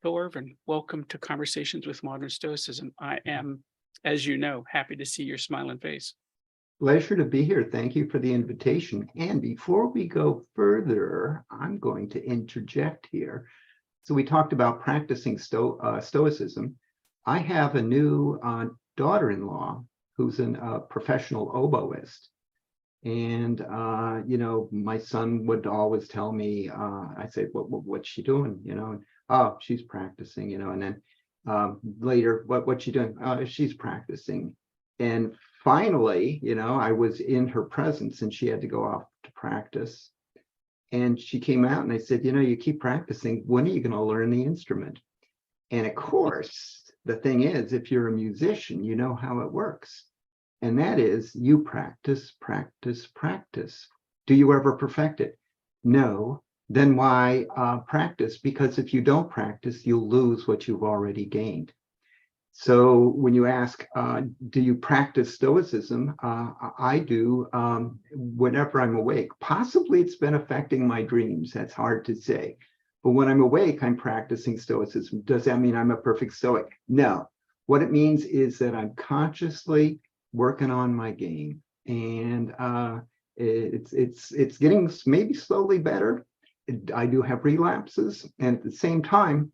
Bill Irvine, welcome to Conversations with Modern Stoicism. I am, as you know, happy to see your smiling face. Pleasure to be here. Thank you for the invitation. And before we go further, I'm going to interject here. So we talked about practicing Stoicism. I have a new daughter-in-law who's a professional oboist. And, my son would always tell me, I say, what's she doing? Oh, she's practicing, and then later, what's she doing? She's practicing. And finally, I was in her presence and she had to go off to practice. And she came out and I said, you keep practicing. When are you going to learn the instrument? And of course, the thing is, if you're a musician, you know how it works. And that is you practice, practice, practice. Do you ever perfect it? No. Then why practice? Because if you don't practice, you'll lose what you've already gained. So when you ask, do you practice Stoicism? I do whenever I'm awake. Possibly it's been affecting my dreams. That's hard to say. But when I'm awake, I'm practicing Stoicism. Does that mean I'm a perfect Stoic? No. What it means is that I'm consciously working on my game. And it's getting maybe slowly better. I do have relapses. And at the same time,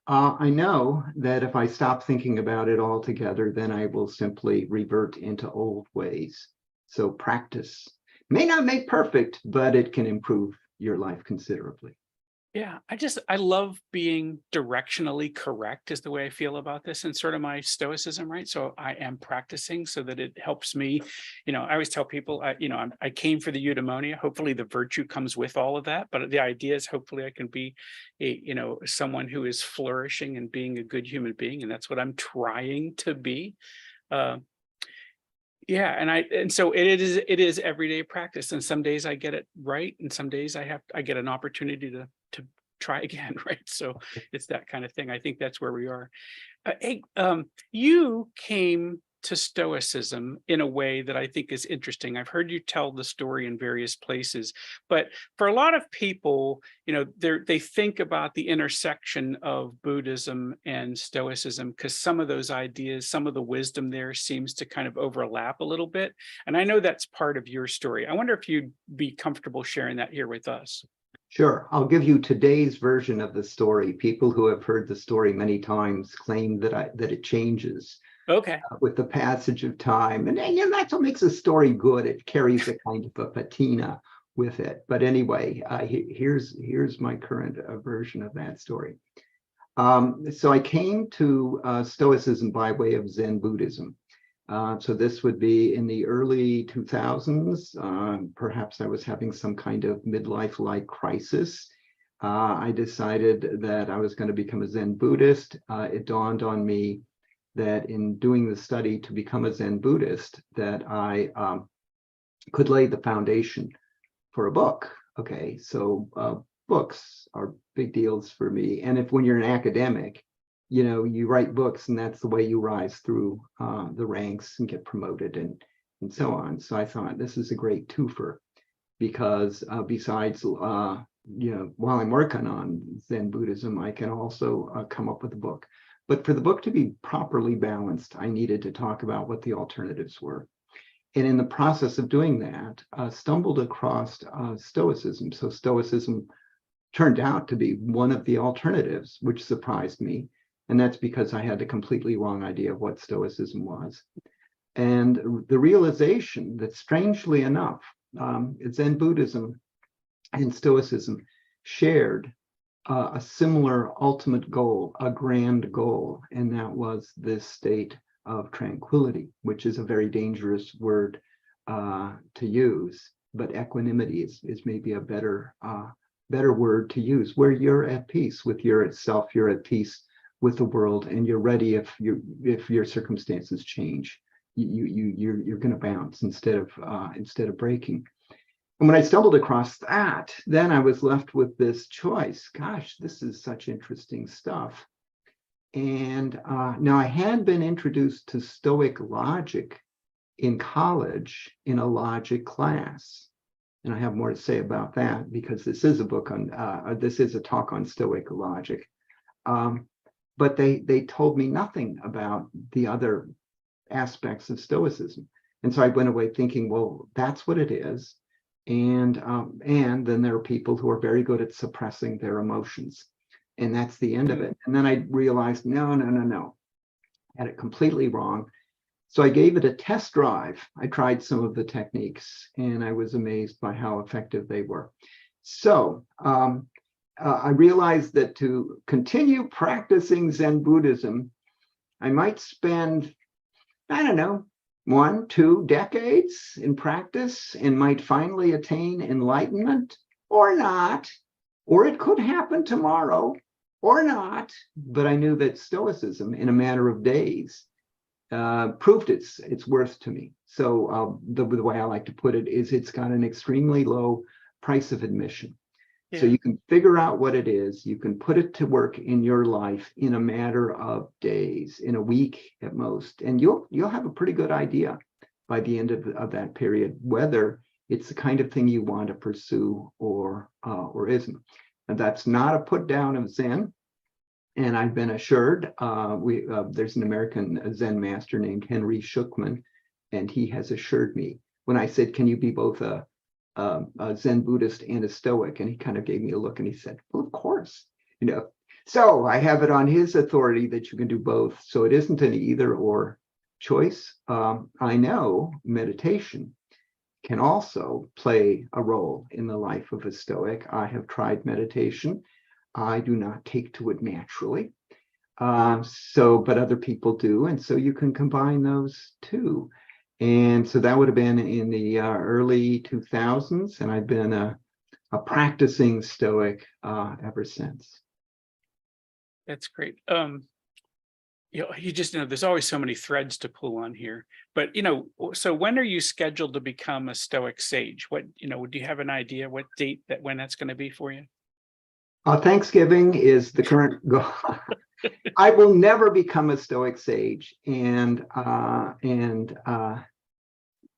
I know that if I stop thinking about it altogether, then I will simply revert into old ways. So practice may not make perfect, but it can improve your life considerably. Yeah, I love being directionally correct is the way I feel about this and sort of my stoicism, right? So I am practicing so that it helps me. I always tell people, I came for the eudaimonia. Hopefully the virtue comes with all of that. But the idea is hopefully I can be someone who is flourishing and being a good human being. And that's what I'm trying to be. Yeah, and so it is everyday practice. And some days I get it right, and some days I get an opportunity to try again, right? So it's that kind of thing. I think that's where we are. Hey, you came to Stoicism in a way that I think is interesting. I've heard you tell the story in various places, but for a lot of people, they think about the intersection of Buddhism and Stoicism because some of those ideas, some of the wisdom there seems to kind of overlap a little bit. And I know that's part of your story. I wonder if you'd be comfortable sharing that here with us. Sure, I'll give you today's version of the story. People who have heard the story many times claim that it changes Okay. with the passage of time. And that's what makes a story good. It carries a kind of a patina with it. But anyway, here's my current version of that story. So I came to Stoicism by way of Zen Buddhism. So this would be in the early 2000s. Perhaps I was having some kind of midlife-like crisis. I decided that I was going to become a Zen Buddhist. It dawned on me that in doing the study to become a Zen Buddhist, that I could lay the foundation for a book. Okay, so books are big deals for me. And when you're an academic, you write books and that's the way you rise through the ranks and get promoted and so on. So I thought this is a great twofer because besides, while I'm working on Zen Buddhism, I can also come up with a book. But for the book to be properly balanced, I needed to talk about what the alternatives were. And in the process of doing that, stumbled across Stoicism. So Stoicism turned out to be one of the alternatives, which surprised me. And that's because I had a completely wrong idea of what Stoicism was. And the realization that strangely enough, Zen Buddhism and Stoicism shared a similar ultimate goal, a grand goal, and that was this state of tranquility, which is a very dangerous word to use, but equanimity is maybe a better word to use, where you're at peace with yourself, you're at peace with the world, and you're ready if your circumstances change. You're going to bounce instead of breaking. And when I stumbled across that, then I was left with this choice. Gosh, this is such interesting stuff. And now I had been introduced to Stoic logic in college in a logic class. And I have more to say about that because this is a book on, this is a talk on Stoic logic. But they told me nothing about the other aspects of Stoicism. And so I went away thinking, well, that's what it is. And then there are people who are very good at suppressing their emotions. And that's the end of it. And then I realized, no. I had it completely wrong. So I gave it a test drive. I tried some of the techniques and I was amazed by how effective they were. So I realized that to continue practicing Zen Buddhism, I might spend, I don't know, 1-2 decades in practice and might finally attain enlightenment or not, or it could happen tomorrow or not. But I knew that Stoicism, in a matter of days, proved its worth to me. So the way I like to put it is it's got an extremely low price of admission. Yeah. So you can figure out what it is, you can put it to work in your life in a matter of days, in a week at most, and you'll have a pretty good idea by the end of that period whether it's the kind of thing you want to pursue or isn't. And that's not a put down of Zen. And I've been assured, there's an American Zen master named Henry Shukman, and he has assured me when I said, can you be both a Zen Buddhist and a Stoic? And he kind of gave me a look and he said, well, of course, So I have it on his authority that you can do both. So it isn't an either or choice. I know meditation can also play a role in the life of a Stoic. I have tried meditation. I do not take to it naturally. But other people do. And so you can combine those two. And so that would have been in the early 2000s. And I've been a practicing Stoic ever since. That's great. You just know there's always so many threads to pull on here. But, so when are you scheduled to become a Stoic sage? What, do you have an idea what date when that's going to be for you? Thanksgiving is the current goal. I will never become a Stoic sage, and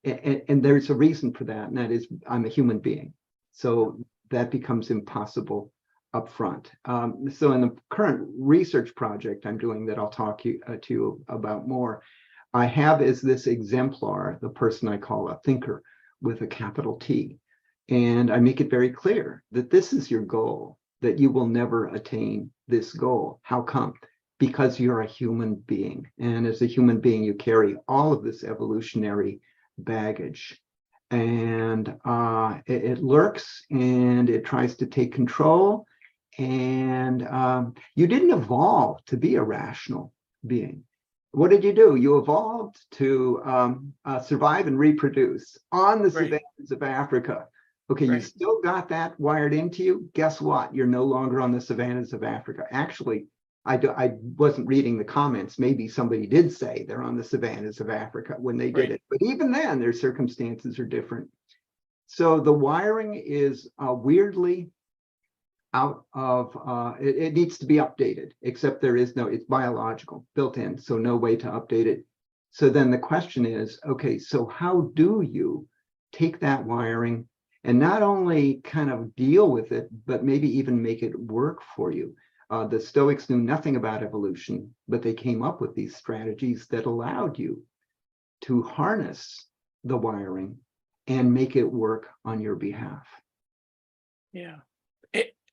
there's a reason for that, and that is I'm a human being, so that becomes impossible up front. So in the current research project I'm doing that I'll talk to you about more, I have as this exemplar the person I call a thinker with a capital T, and I make it very clear that this is your goal, that you will never attain this goal. How come? Because you're a human being. And as a human being, you carry all of this evolutionary baggage. And it lurks and it tries to take control. And you didn't evolve to be a rational being. What did you do? You evolved to survive and reproduce on the savannas of Africa. Okay, you still got that wired into you. Guess what? You're no longer on the savannas of Africa. Actually, I wasn't reading the comments. Maybe somebody did say they're on the savannas of Africa when they did it. But even then, their circumstances are different. So the wiring is weirdly out of, it needs to be updated, except there is no, it's biological, built in, so no way to update it. So then the question is, okay, so how do you take that wiring and not only kind of deal with it, but maybe even make it work for you? The Stoics knew nothing about evolution, but they came up with these strategies that allowed you to harness the wiring and make it work on your behalf. Yeah.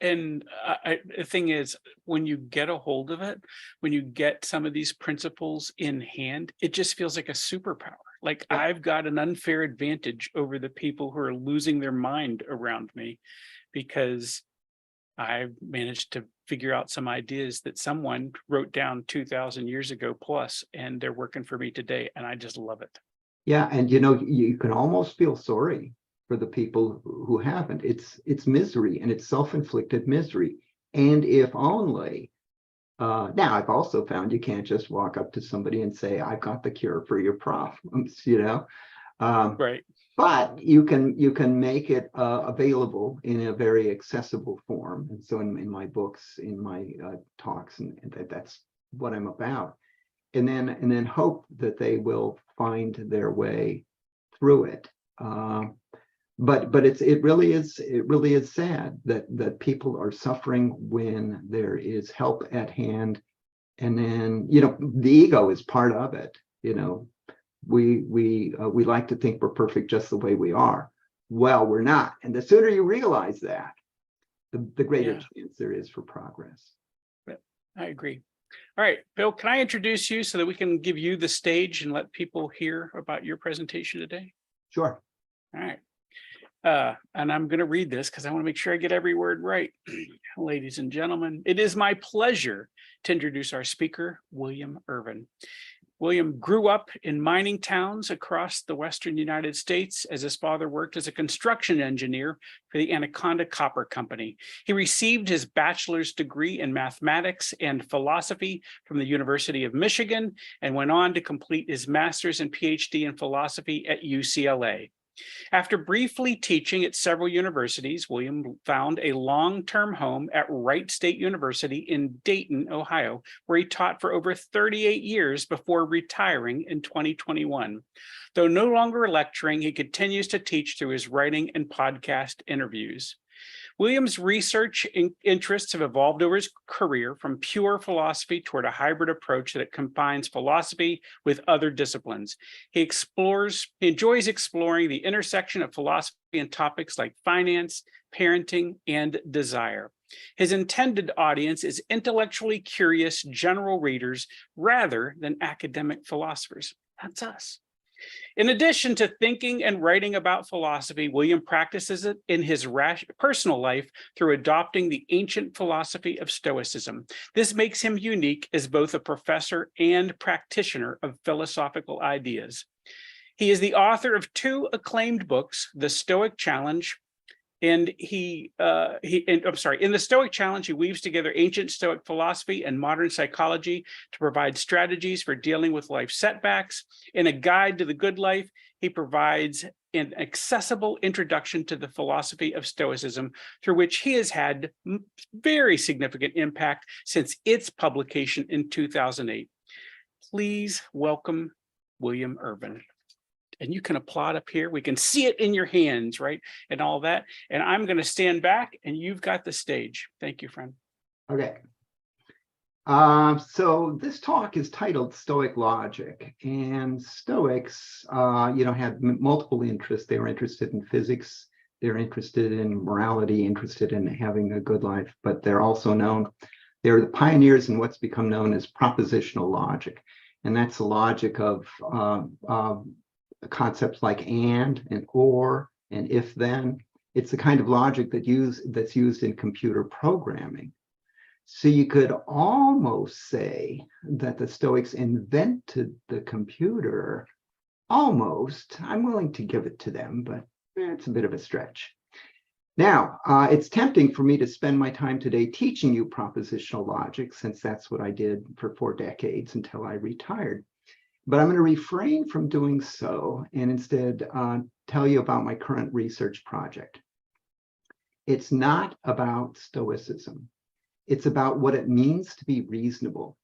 The thing is, when you get a hold of it, when you get some of these principles in hand, it just feels like a superpower. Like I've got an unfair advantage over the people who are losing their mind around me because I've managed to figure out some ideas that someone wrote down 2,000 years ago plus, and they're working for me today. And I just love it. Yeah. And, you can almost feel sorry for the people who haven't. It's misery, and it's self-inflicted misery. And if only, now I've also found you can't just walk up to somebody and say, I've got the cure for your problems, But you can make it available in a very accessible form. And so in my books, in my talks, and that's what I'm about. And then hope that they will find their way through it. But it really is sad that people are suffering when there is help at hand. And then, the ego is part of it. We like to think we're perfect just the way we are. Well, we're not. And the sooner you realize that, the greater chance there is for progress. I agree. All right, Bill, can I introduce you so that we can give you the stage and let people hear about your presentation today? Sure. All right. And I'm going to read this because I want to make sure I get every word right. Ladies and gentlemen, it is my pleasure to introduce our speaker, William Irvine. William grew up in mining towns across the Western United States as his father worked as a construction engineer for the Anaconda Copper Company. He received his bachelor's degree in mathematics and philosophy from the University of Michigan and went on to complete his master's and PhD in philosophy at UCLA. After briefly teaching at several universities, William found a long-term home at Wright State University in Dayton, Ohio, where he taught for over 38 years before retiring in 2021. Though no longer lecturing, he continues to teach through his writing and podcast interviews. William's research interests have evolved over his career from pure philosophy toward a hybrid approach that combines philosophy with other disciplines. He enjoys exploring the intersection of philosophy and topics like finance, parenting, and desire. His intended audience is intellectually curious general readers rather than academic philosophers. That's us. In addition to thinking and writing about philosophy, William practices it in his personal life through adopting the ancient philosophy of Stoicism. This makes him unique as both a professor and practitioner of philosophical ideas. He is the author of 2 acclaimed books, The Stoic Challenge, and in the Stoic Challenge, he weaves together ancient Stoic philosophy and modern psychology to provide strategies for dealing with life's setbacks. In A Guide to the Good Life, he provides an accessible introduction to the philosophy of Stoicism, through which he has had very significant impact since its publication in 2008. Please welcome William Irvine. And you can applaud up here. We can see it in your hands, right? And all that. And I'm going to stand back and you've got the stage. Thank you, friend. Okay. So this talk is titled Stoic Logic, and Stoics, had multiple interests. They were interested in physics. They're interested in morality, interested in having a good life, but they're the pioneers in what's become known as propositional logic. And that's the logic of concepts like and or and if then. It's the kind of logic that's used in computer programming. So you could almost say that the Stoics invented the computer. Almost. I'm willing to give it to them, but it's a bit of a stretch. Now, it's tempting for me to spend my time today teaching you propositional logic, since that's what I did for 4 decades until I retired. But I'm going to refrain from doing so and instead tell you about my current research project. It's not about Stoicism. It's about what it means to be reasonable,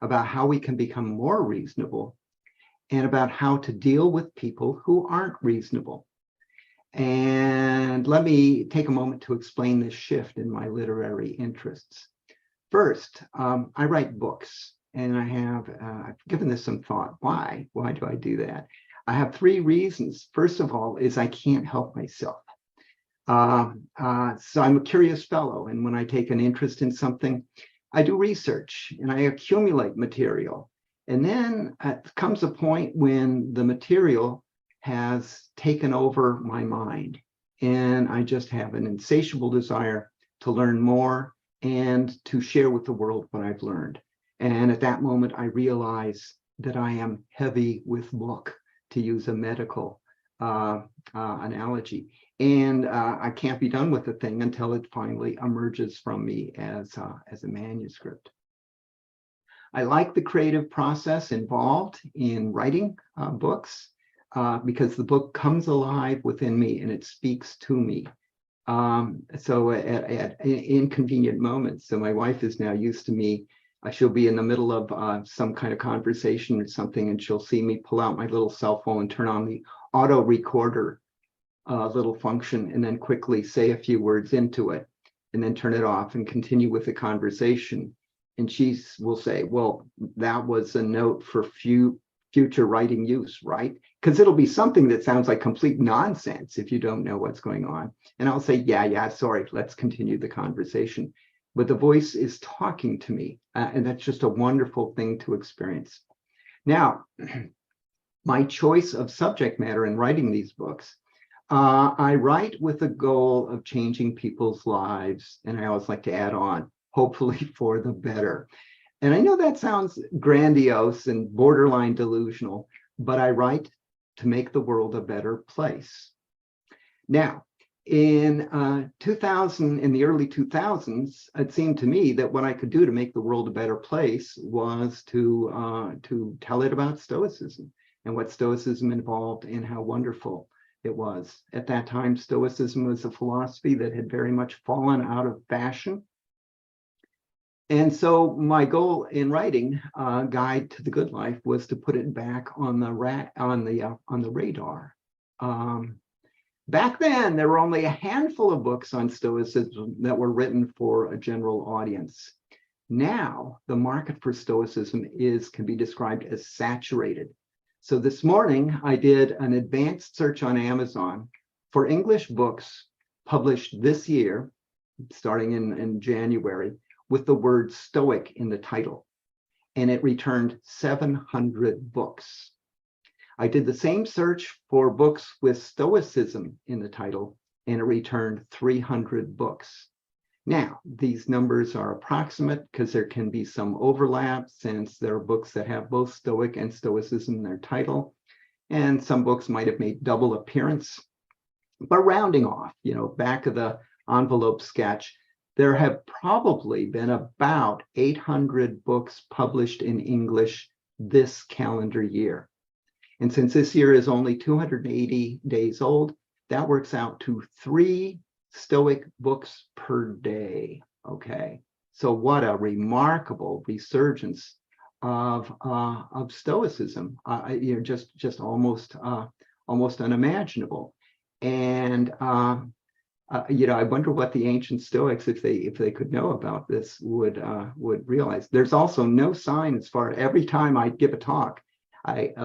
about how we can become more reasonable, and about how to deal with people who aren't reasonable. And let me take a moment to explain this shift in my literary interests. First, I write books. And I've given this some thought. Why? Why do I do that? I have 3 reasons. First of all, is I can't help myself. So I'm a curious fellow. And when I take an interest in something, I do research and I accumulate material. And then comes a point when the material has taken over my mind. And I just have an insatiable desire to learn more and to share with the world what I've learned. And at that moment, I realize that I am heavy with book, to use a medical analogy. And I can't be done with the thing until it finally emerges from me as a manuscript. I like the creative process involved in writing books because the book comes alive within me and it speaks to me. So at inconvenient moments, so my wife is now used to me. She'll be in the middle of some kind of conversation or something, and she'll see me pull out my little cell phone and turn on the auto recorder little function and then quickly say a few words into it and then turn it off and continue with the conversation. And she will say, well, that was a note for future writing use, right? Because it'll be something that sounds like complete nonsense if you don't know what's going on. And I'll say, yeah, sorry, let's continue the conversation. But the voice is talking to me, and that's just a wonderful thing to experience. Now, my choice of subject matter in writing these books, I write with the goal of changing people's lives, and I always like to add on, hopefully for the better. And I know that sounds grandiose and borderline delusional, but I write to make the world a better place. Now, in 2000, in the early 2000s, it seemed to me that what I could do to make the world a better place was to tell it about Stoicism and what Stoicism involved and how wonderful it was. At that time, Stoicism was a philosophy that had very much fallen out of fashion. And so my goal in writing Guide to the Good Life was to put it back on the radar. Back then, there were only a handful of books on Stoicism that were written for a general audience. Now, the market for Stoicism can be described as saturated. So this morning, I did an advanced search on Amazon for English books published this year, starting in January, with the word Stoic in the title, and it returned 700 books. I did the same search for books with Stoicism in the title, and it returned 300 books. Now, these numbers are approximate because there can be some overlap since there are books that have both Stoic and Stoicism in their title, and some books might have made double appearance. But rounding off, back of the envelope sketch, there have probably been about 800 books published in English this calendar year. And since this year is only 280 days old, that works out to 3 Stoic books per day. Okay, so what a remarkable resurgence of Stoicism. Just almost unimaginable. And I wonder what the ancient Stoics, if they could know about this, would realize. There's also no sign as far. Every time I give a talk,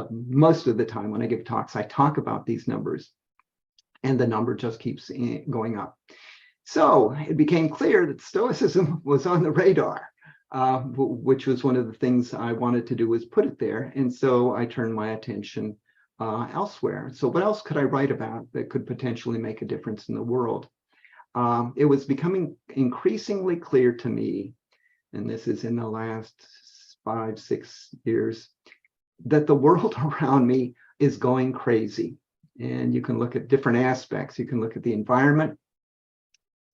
most of the time when I give talks, I talk about these numbers, and the number just keeps going up. So it became clear that Stoicism was on the radar, which was one of the things I wanted to do, was put it there. And so I turned my attention elsewhere. So what else could I write about that could potentially make a difference in the world? It was becoming increasingly clear to me, and this is in the last 5-6 years, that the world around me is going crazy. And you can look at different aspects. You can look at the environment.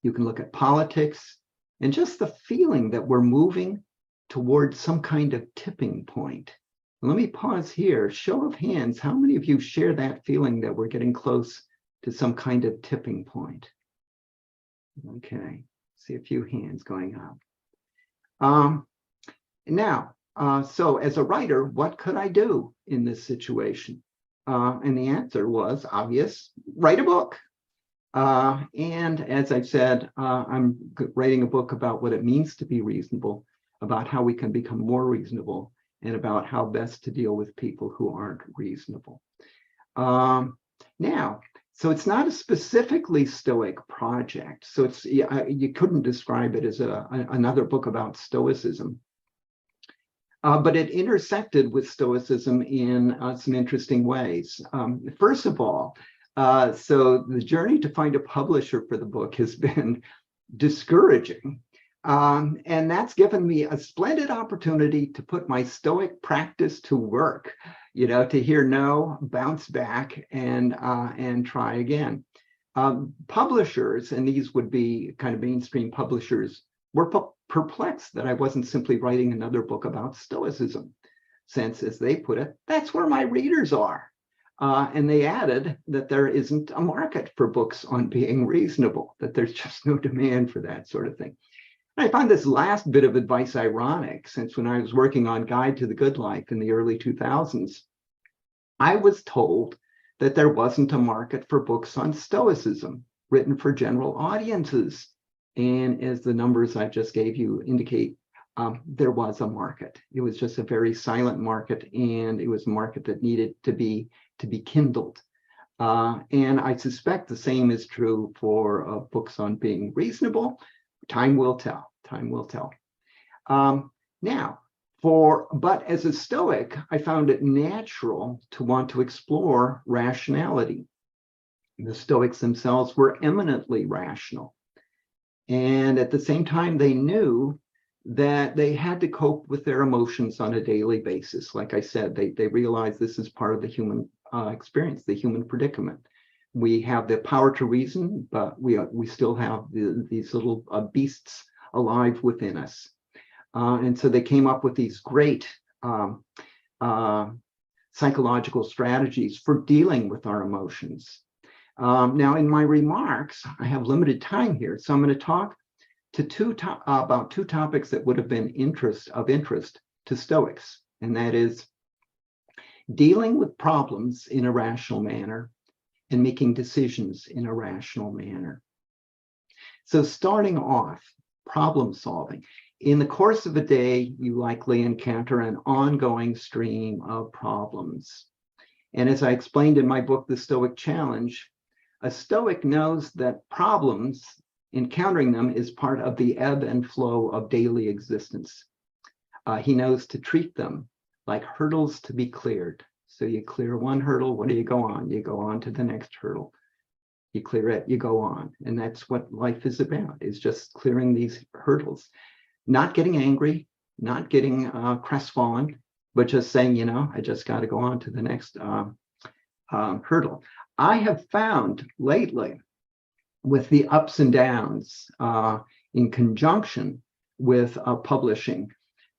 You can look at politics, and just the feeling that we're moving towards some kind of tipping point. Let me pause here. Show of hands, how many of you share that feeling that we're getting close to some kind of tipping point? Okay, see a few hands going up. So as a writer, what could I do in this situation? And the answer was obvious: write a book. And as I've said, I'm writing a book about what it means to be reasonable, about how we can become more reasonable, and about how best to deal with people who aren't reasonable. So it's not a specifically Stoic project. So you couldn't describe it as another book about Stoicism. But it intersected with Stoicism in some interesting ways. First of all, so the journey to find a publisher for the book has been discouraging. And that's given me a splendid opportunity to put my Stoic practice to work, to hear no, bounce back, and try again. Publishers, and these would be kind of mainstream publishers, were perplexed that I wasn't simply writing another book about Stoicism, since, as they put it, that's where my readers are. And they added that there isn't a market for books on being reasonable, that there's just no demand for that sort of thing. I find this last bit of advice ironic, since when I was working on Guide to the Good Life in the early 2000s, I was told that there wasn't a market for books on Stoicism written for general audiences. And as the numbers I just gave you indicate, there was a market. It was just a very silent market, and it was a market that needed to be kindled. And I suspect the same is true for books on being reasonable. Time will tell. Time will tell. But as a Stoic, I found it natural to want to explore rationality. The Stoics themselves were eminently rational. And at the same time, they knew that they had to cope with their emotions on a daily basis. Like I said, they realized this is part of the human experience, the human predicament. We have the power to reason, but we still have these little beasts alive within us. And so they came up with these great psychological strategies for dealing with our emotions. Now, in my remarks, I have limited time here, so I'm going to talk to about two topics that would have been of interest to Stoics, and that is dealing with problems in a rational manner and making decisions in a rational manner. So starting off, problem solving. In the course of a day, you likely encounter an ongoing stream of problems. And as I explained in my book, The Stoic Challenge, a Stoic knows that problems, encountering them, is part of the ebb and flow of daily existence. He knows to treat them like hurdles to be cleared. So you clear one hurdle, what do you go on? You go on to the next hurdle. You clear it, you go on. And that's what life is about, is just clearing these hurdles. Not getting angry, not getting crestfallen, but just saying, I just got to go on to the next hurdle. I have found lately, with the ups and downs in conjunction with publishing,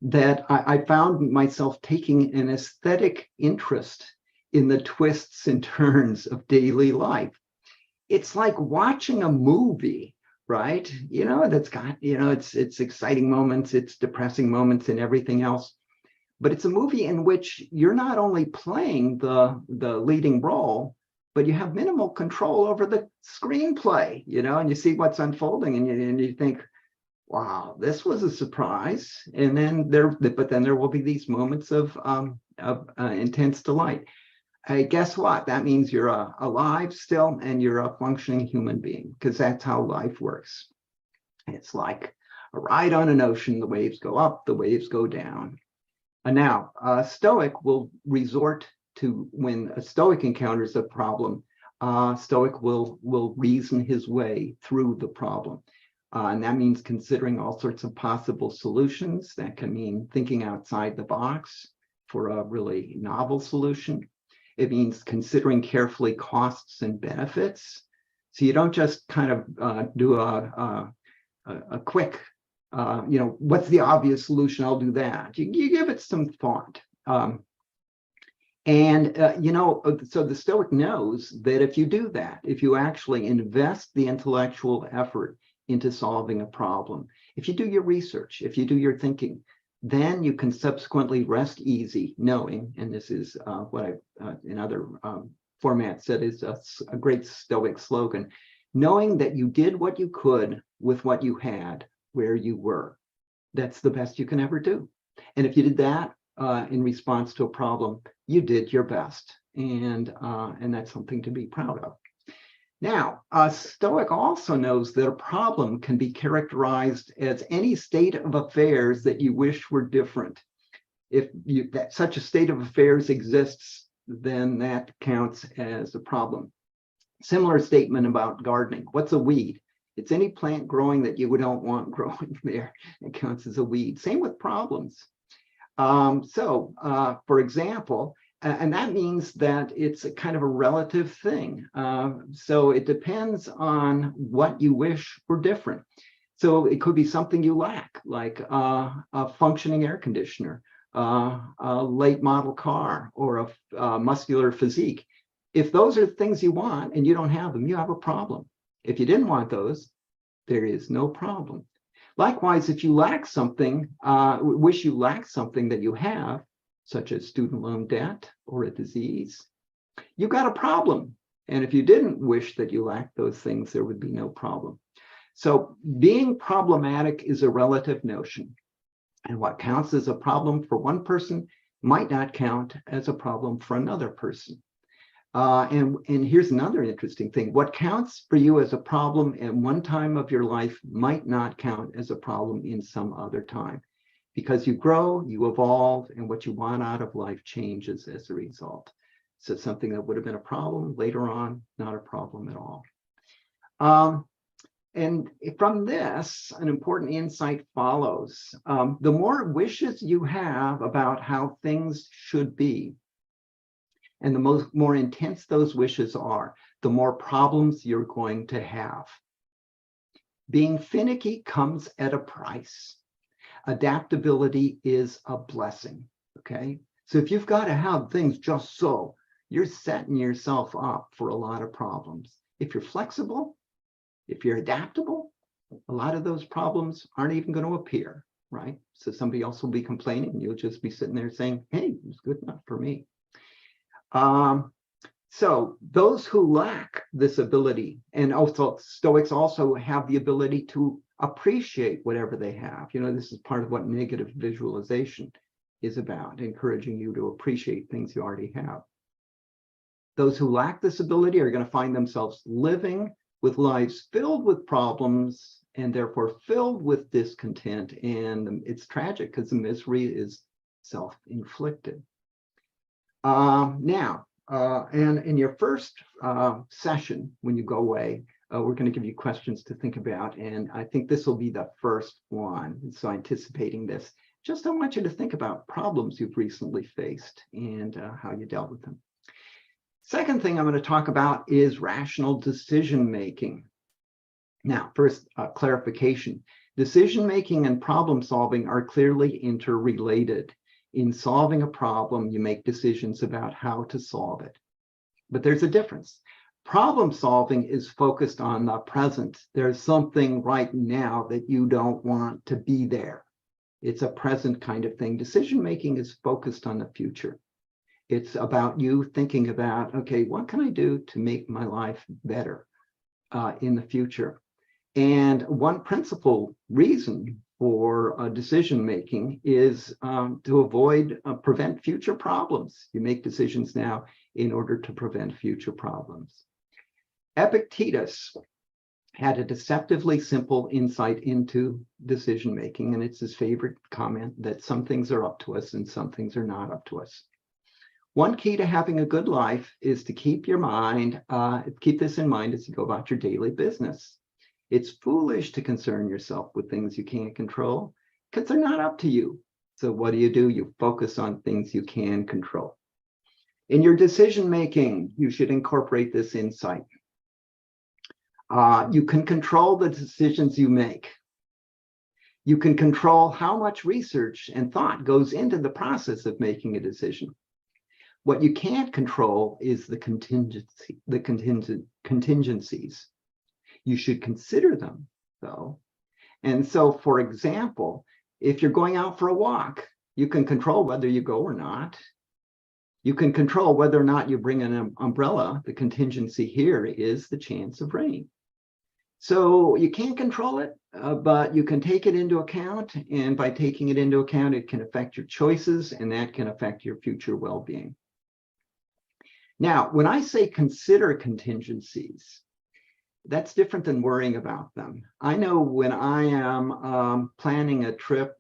that I found myself taking an aesthetic interest in the twists and turns of daily life. It's like watching a movie, right? That's got, it's exciting moments, it's depressing moments and everything else. But it's a movie in which you're not only playing the leading role, but you have minimal control over the screenplay, and you see what's unfolding, and you think, wow, this was a surprise. And then there will be these moments of intense delight. Guess what? That means you're alive still, and you're a functioning human being, because that's how life works. It's like a ride on an ocean. The waves go up, the waves go down. And now, a Stoic will resort to, when a Stoic encounters a problem, Stoic will reason his way through the problem. And that means considering all sorts of possible solutions. That can mean thinking outside the box for a really novel solution. It means considering carefully costs and benefits. So you don't just kind of do a quick, what's the obvious solution? I'll do that. You give it some thought. So the Stoic knows that if you do that, if you actually invest the intellectual effort into solving a problem, if you do your research, if you do your thinking, then you can subsequently rest easy, knowing, and this is what I, in other formats, said is a great Stoic slogan, knowing that you did what you could with what you had where you were. That's the best you can ever do. And if you did that in response to a problem, you did your best. And that's something to be proud of. Now, a Stoic also knows that a problem can be characterized as any state of affairs that you wish were different. If that such a state of affairs exists, then that counts as a problem. Similar statement about gardening. What's a weed? It's any plant growing that you don't want growing there. It counts as a weed. Same with problems. For example, and that means that it's a kind of a relative thing. So it depends on what you wish were different. So it could be something you lack, like a functioning air conditioner, a late model car, or a muscular physique. If those are things you want and you don't have them, you have a problem. If you didn't want those, there is no problem. Likewise, if you lack something, wish you lacked something that you have, such as student loan debt or a disease, you got a problem. And if you didn't wish that you lacked those things, there would be no problem. So being problematic is a relative notion. And what counts as a problem for one person might not count as a problem for another person. And here's another interesting thing. What counts for you as a problem at one time of your life might not count as a problem in some other time, because you grow, you evolve, and what you want out of life changes as a result. So something that would have been a problem later on, not a problem at all. And from this, an important insight follows. The more wishes you have about how things should be, and the more intense those wishes are, the more problems you're going to have. Being finicky comes at a price. Adaptability is a blessing, okay? So if you've got to have things just so, you're setting yourself up for a lot of problems. If you're flexible, if you're adaptable, a lot of those problems aren't even going to appear, right? So somebody else will be complaining, and you'll just be sitting there saying, hey, it's good enough for me. So those who lack this ability, and also Stoics also have the ability to appreciate whatever they have. You know, this is part of what negative visualization is about, encouraging you to appreciate things you already have. Those who lack this ability are going to find themselves living with lives filled with problems and therefore filled with discontent. And it's tragic because the misery is self-inflicted. And in your first session, when you go away, we're going to give you questions to think about. And I think this will be the first one. So anticipating this, just I want you to think about problems you've recently faced and how you dealt with them. Second thing I'm going to talk about is rational decision-making. Now, first, clarification. Decision-making and problem-solving are clearly interrelated. In solving a problem, you make decisions about how to solve it. But there's a difference. Problem-solving is focused on the present. There's something right now that you don't want to be there. It's a present kind of thing. Decision-making is focused on the future. It's about you thinking about, okay, what can I do to make my life better in the future? And one principal reason for decision-making is to prevent future problems. You make decisions now in order to prevent future problems. Epictetus had a deceptively simple insight into decision-making, and it's his favorite comment that some things are up to us and some things are not up to us. One key to having a good life is to keep your mind, keep this in mind as you go about your daily business. It's foolish to concern yourself with things you can't control because they're not up to you. So what do? You focus on things you can control. In your decision-making, you should incorporate this insight. You can control the decisions you make. You can control how much research and thought goes into the process of making a decision. What you can't control is the contingencies. You should consider them, though. And so, for example, if you're going out for a walk, you can control whether you go or not. You can control whether or not you bring an umbrella. The contingency here is the chance of rain. So you can't control it, but you can take it into account. And by taking it into account, it can affect your choices, and that can affect your future well-being. Now, when I say consider contingencies, that's different than worrying about them. I know when I am planning a trip,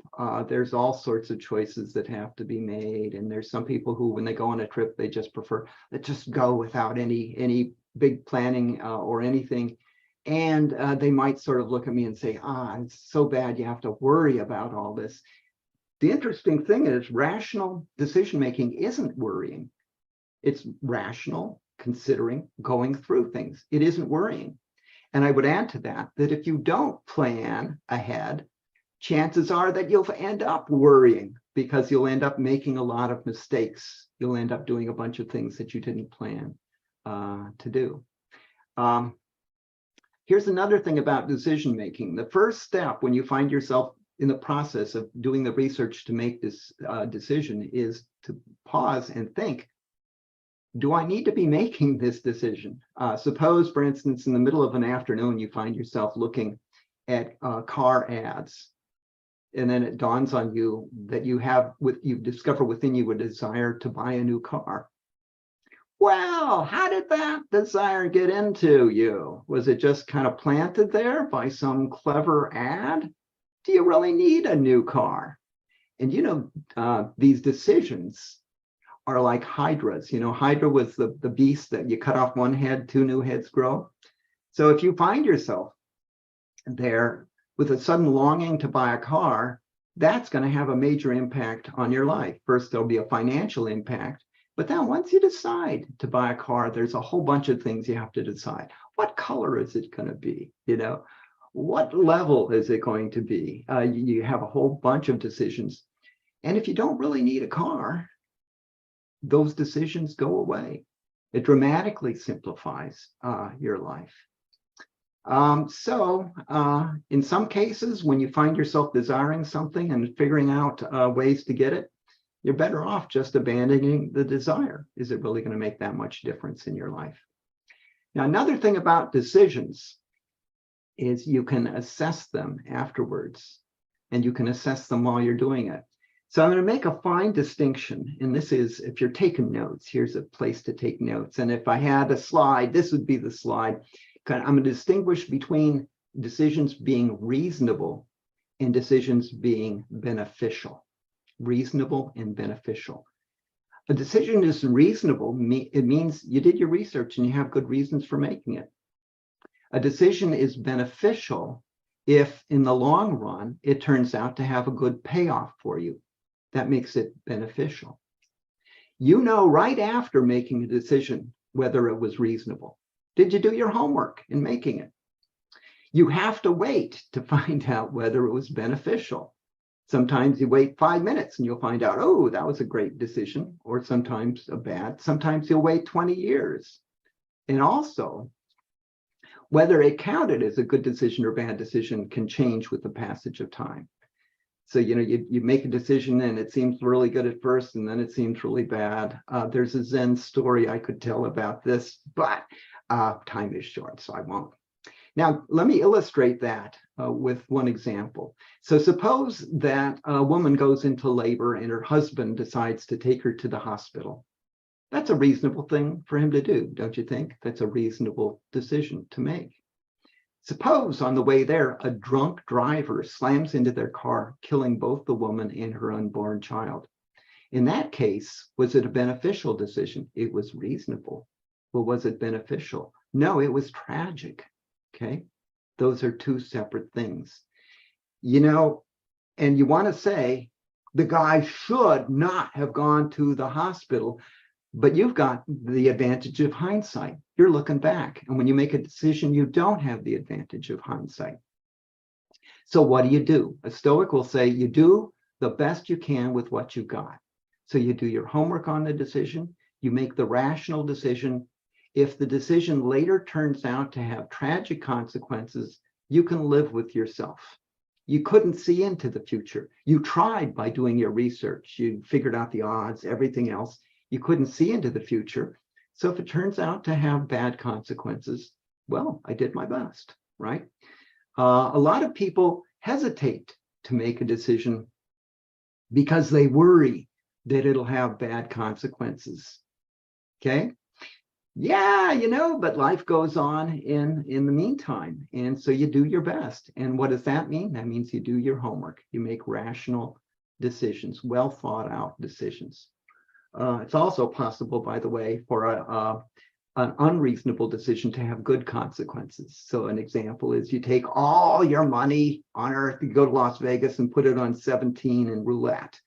there's all sorts of choices that have to be made. And there's some people who, when they go on a trip, they just prefer to just go without any big planning or anything. And they might sort of look at me and say, it's so bad you have to worry about all this. The interesting thing is rational decision-making isn't worrying. It's rational considering going through things. It isn't worrying. And I would add to that if you don't plan ahead, chances are that you'll end up worrying because you'll end up making a lot of mistakes. You'll end up doing a bunch of things that you didn't plan to do. Here's another thing about decision-making. The first step when you find yourself in the process of doing the research to make this decision is to pause and think, do I need to be making this decision? Suppose, for instance, in the middle of an afternoon, you find yourself looking at car ads, and then it dawns on you that you discover within you a desire to buy a new car. Well, how did that desire get into you? Was it just kind of planted there by some clever ad? Do you really need a new car? And these decisions are like hydras. Hydra was the beast that you cut off one head, two new heads grow. So if you find yourself there with a sudden longing to buy a car, that's going to have a major impact on your life. First, there'll be a financial impact. But then once you decide to buy a car, there's a whole bunch of things you have to decide. What color is it going to be? What level is it going to be? You have a whole bunch of decisions. And if you don't really need a car, those decisions go away. It dramatically simplifies your life. So in some cases, when you find yourself desiring something and figuring out ways to get it, you're better off just abandoning the desire. Is it really going to make that much difference in your life? Now, another thing about decisions is you can assess them afterwards, and you can assess them while you're doing it. So I'm going to make a fine distinction, and this is, if you're taking notes, here's a place to take notes. And if I had a slide, this would be the slide. I'm going to distinguish between decisions being reasonable and decisions being beneficial. Reasonable and beneficial. A decision is reasonable. It means you did your research and you have good reasons for making it. A decision is beneficial if in the long run, it turns out to have a good payoff for you. That makes it beneficial. Right after making a decision whether it was reasonable. Did you do your homework in making it? You have to wait to find out whether it was beneficial. Sometimes you wait 5 minutes and you'll find out, oh, that was a great decision, or sometimes a bad. Sometimes you'll wait 20 years. And also, whether it counted as a good decision or bad decision can change with the passage of time. So, you make a decision and it seems really good at first, and then it seems really bad. There's a Zen story I could tell about this, but time is short, so I won't. Now, let me illustrate that with one example. So suppose that a woman goes into labor and her husband decides to take her to the hospital. That's a reasonable thing for him to do, don't you think? That's a reasonable decision to make. Suppose on the way there, a drunk driver slams into their car, killing both the woman and her unborn child. In that case, was it a beneficial decision? It was reasonable. Well, was it beneficial? No, it was tragic. Okay, those are two separate things. And you want to say the guy should not have gone to the hospital, but you've got the advantage of hindsight. You're looking back. And when you make a decision, you don't have the advantage of hindsight. So what do? A Stoic will say you do the best you can with what you got. So you do your homework on the decision, you make the rational decision. If the decision later turns out to have tragic consequences, you can live with yourself. You couldn't see into the future. You tried by doing your research. You figured out the odds, everything else. You couldn't see into the future. So if it turns out to have bad consequences, well, I did my best, right? A lot of people hesitate to make a decision because they worry that it'll have bad consequences, okay? Yeah, but life goes on in the meantime. And so you do your best. And what does that mean? That means you do your homework. You make rational decisions, well thought out decisions. It's also possible, by the way, for an unreasonable decision to have good consequences. So an example is you take all your money on earth, you go to Las Vegas and put it on 17 and roulette.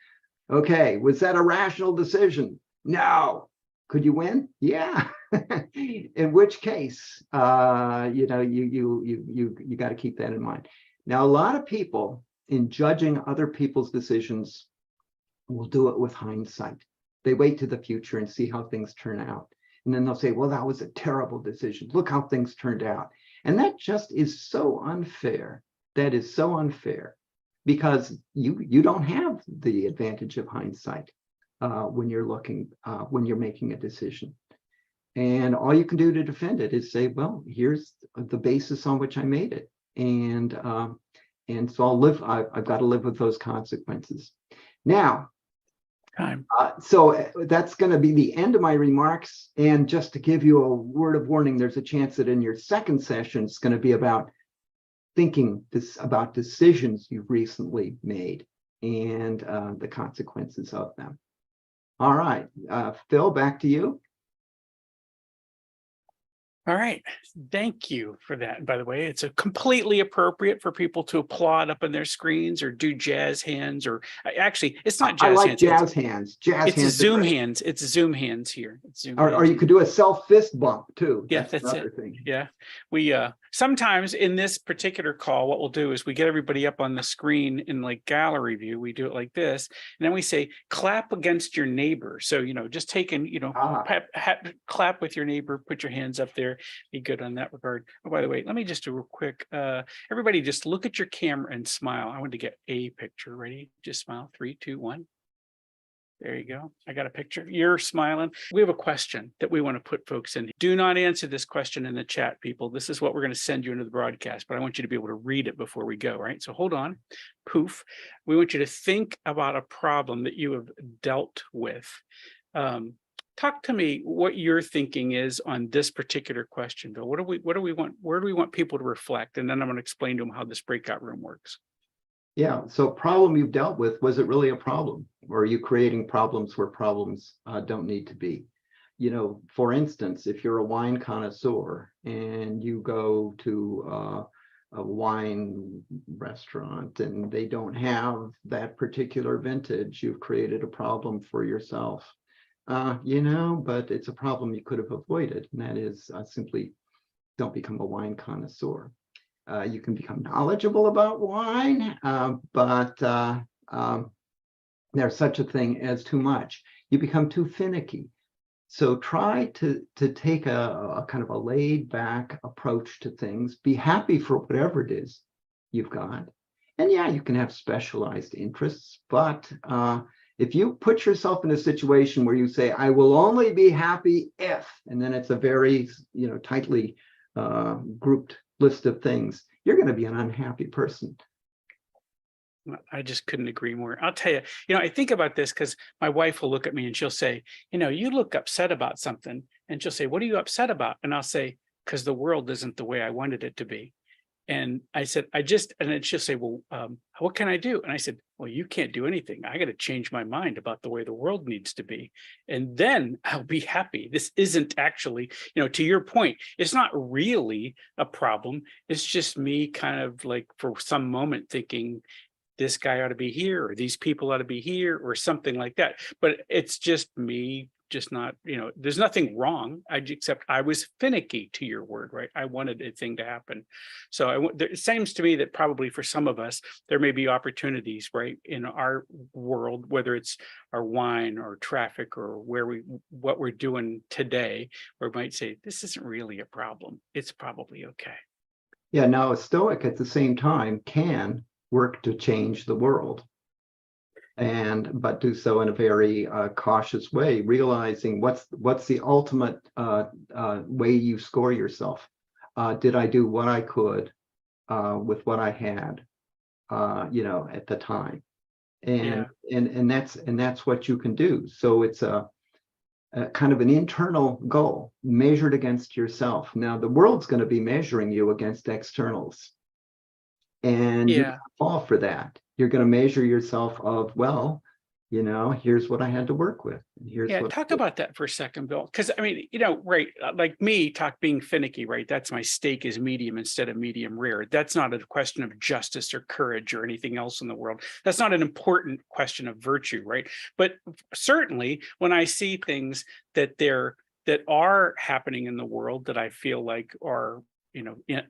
Okay, was that a rational decision? No. Could you win? Yeah. In which case, you got to keep that in mind. Now, a lot of people in judging other people's decisions will do it with hindsight. They wait to the future and see how things turn out. And then they'll say, well, that was a terrible decision. Look how things turned out. And that just is so unfair. That is so unfair because you don't have the advantage of hindsight when you're making a decision. And all you can do to defend it is say, well, here's the basis on which I made it. And so I've got to live with those consequences. Now, so that's going to be the end of my remarks. And just to give you a word of warning, there's a chance that in your second session, it's going to be about thinking about decisions you've recently made and the consequences of them. All right, Phil, back to you. All right. Thank you for that. By the way, it's completely appropriate for people to applaud up on their screens or do jazz hands, or actually, it's not jazz hands. I like jazz hands. It's Zoom hands. It's Zoom hands here. It's Zoom or you could do a self fist bump too. Yeah, that's it. Thing. Yeah, we sometimes in this particular call, what we'll do is we get everybody up on the screen in like gallery view. We do it like this, and then we say clap against your neighbor. So just taking clap with your neighbor. Put your hands up there. Be good on that regard. Oh, by the way, let me just do real quick. Everybody, just look at your camera and smile. I want to get a picture. Ready? Just smile. 3, 2, 1. There you go. I got a picture. You're smiling. We have a question that we want to put folks in. Do not answer this question in the chat, people. This is what we're going to send you into the broadcast, but I want you to be able to read it before we go, right? So hold on. Poof. We want you to think about a problem that you have dealt with. Talk to me what your thinking is on this particular question, Bill. What do we want? Where do we want people to reflect? And then I'm going to explain to them how this breakout room works. Yeah. So problem you've dealt with, was it really a problem? Or are you creating problems where problems don't need to be? For instance, if you're a wine connoisseur and you go to a wine restaurant and they don't have that particular vintage, you've created a problem for yourself. But it's a problem you could have avoided. And that is simply don't become a wine connoisseur. You can become knowledgeable about wine, but there's such a thing as too much. You become too finicky. So try to take a kind of a laid back approach to things. Be happy for whatever it is you've got. And yeah, you can have specialized interests, but if you put yourself in a situation where you say, I will only be happy if, and then it's a very tightly grouped list of things, you're going to be an unhappy person. I just couldn't agree more. I'll tell you, I think about this because my wife will look at me and she'll say, you look upset about something. And she'll say, what are you upset about? And I'll say, because the world isn't the way I wanted it to be. And I said, and then she'll say, well, what can I do? And I said, well, you can't do anything. I got to change my mind about the way the world needs to be. And then I'll be happy. This isn't actually, to your point, it's not really a problem. It's just me kind of like for some moment thinking this guy ought to be here, or these people ought to be here, or something like that. But it's just me. Just not, there's nothing wrong. Except I was finicky, to your word, right? I wanted a thing to happen. So it seems to me that probably for some of us, there may be opportunities, right, in our world, whether it's our wine or traffic or what we're doing today, where we might say, this isn't really a problem. It's probably okay. Yeah, now a Stoic at the same time can work to change the world. But do so in a very cautious way, realizing what's the ultimate way you score yourself. Did I do what I could with what I had, at the time, and that's what you can do. So it's a kind of an internal goal measured against yourself. Now the world's going to be measuring you against externals, and you fall for that. You're going to measure yourself of, well, here's what I had to work with. And here's talk about that for a second, Bill. Because right, like me, being finicky, right? That's my steak is medium instead of medium rare. That's not a question of justice or courage or anything else in the world. That's not an important question of virtue, right? But certainly when I see things that are happening in the world that I feel like are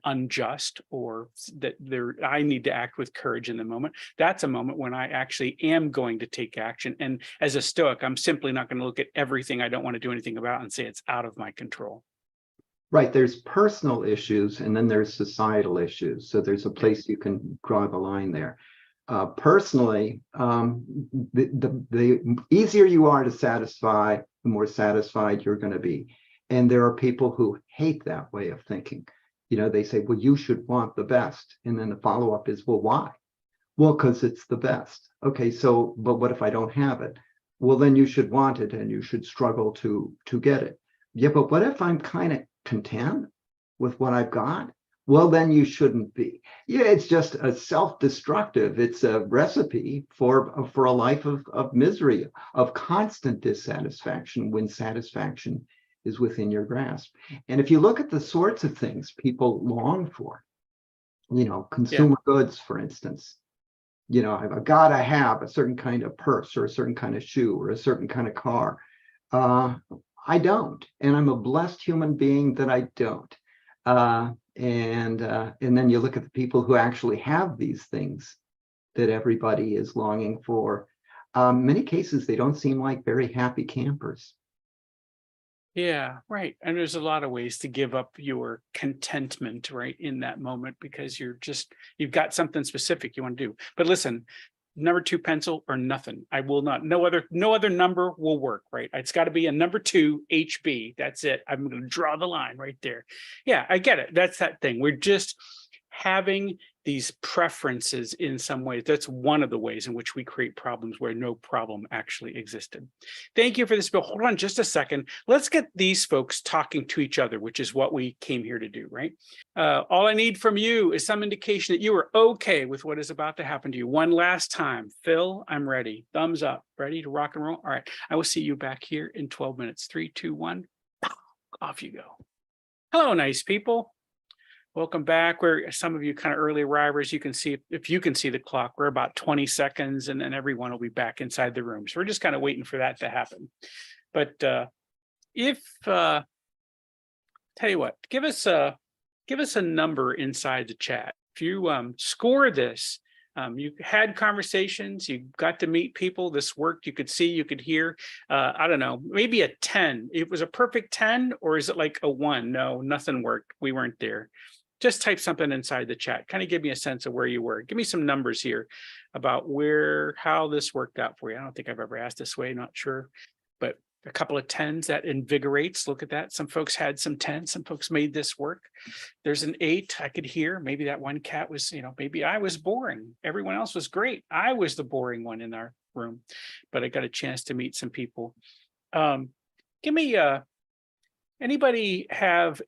unjust, or that I need to act with courage in the moment. That's a moment when I actually am going to take action. And as a Stoic, I'm simply not going to look at everything I don't want to do anything about and say it's out of my control. Right. There's personal issues and then there's societal issues. So there's a place you can draw the line there. Personally, the easier you are to satisfy, the more satisfied you're going to be. And there are people who hate that way of thinking. They say, well, you should want the best. And then the follow-up is, well, why? Well, because it's the best. Okay, so, but what if I don't have it? Well, then you should want it and you should struggle to get it. Yeah, but what if I'm kind of content with what I've got? Well, then you shouldn't be. Yeah, it's just a self-destructive. It's a recipe for a life of misery, of constant dissatisfaction when satisfaction is within your grasp. And if you look at the sorts of things people long for, consumer goods, for instance, I've got to have a certain kind of purse or a certain kind of shoe or a certain kind of car. I don't, and I'm a blessed human being that I don't. And then you look at the people who actually have these things that everybody is longing for. Many cases, they don't seem like very happy campers. Yeah, right. And there's a lot of ways to give up your contentment, right, in that moment, because you've got something specific you want to do. But listen, number 2 pencil or nothing. I will not, no other number will work, right? It's got to be a number 2 HB. That's it. I'm going to draw the line right there. Yeah, I get it. That's that thing. We're just having these preferences in some ways. That's one of the ways in which we create problems where no problem actually existed. Thank you for this, Bill. Hold on just a second. Let's get these folks talking to each other, which is what we came here to do, right? All I need from you is some indication that you are okay with what is about to happen to you. One last time. Phil, I'm ready. Thumbs up. Ready to rock and roll? All right. I will see you back here in 12 minutes. 3, 2, 1. Off you go. Hello, nice people. Welcome back. We're some of you kind of early arrivers. You can see, if you can see the clock, we're about 20 seconds and then everyone will be back inside the room. So we're just kind of waiting for that to happen. But tell you what, give us a number inside the chat. If you score this, you had conversations, you got to meet people, this worked, you could see, you could hear, I don't know, maybe a 10. It was a perfect 10, or is it like a 1? No, nothing worked. We weren't there. Just type something inside the chat. Kind of give me a sense of where you were. Give me some numbers here about how this worked out for you. I don't think I've ever asked this way, not sure, but a couple of 10s, that invigorates. Look at that. Some folks had some 10s. Some folks made this work. There's an 8 I could hear. Maybe that one cat was, maybe I was boring. Everyone else was great. I was the boring one in our room, but I got a chance to meet some people. Give me anybody have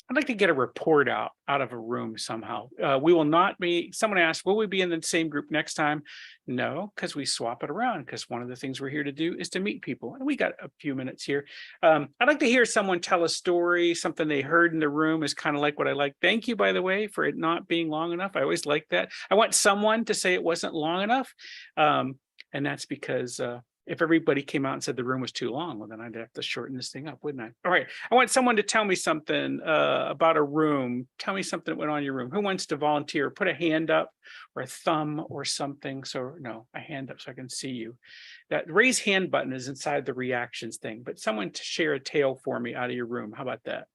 I'd like to get a report out of a room somehow. We will not be, someone asked, will we be in the same group next time? No, because we swap it around, because one of the things we're here to do is to meet people. And we got a few minutes here. I'd like to hear someone tell a story, something they heard in the room is kind of like what I like. Thank you, by the way, for it not being long enough. I always like that. I want someone to say it wasn't long enough. And that's because if everybody came out and said the room was too long, well, then I'd have to shorten this thing up, wouldn't I? All right. I want someone to tell me something about a room. Tell me something that went on in your room. Who wants to volunteer? Put a hand up or a thumb or something. So no, a hand up so I can see you. That raise hand button is inside the reactions thing, but someone to share a tale for me out of your room. How about that?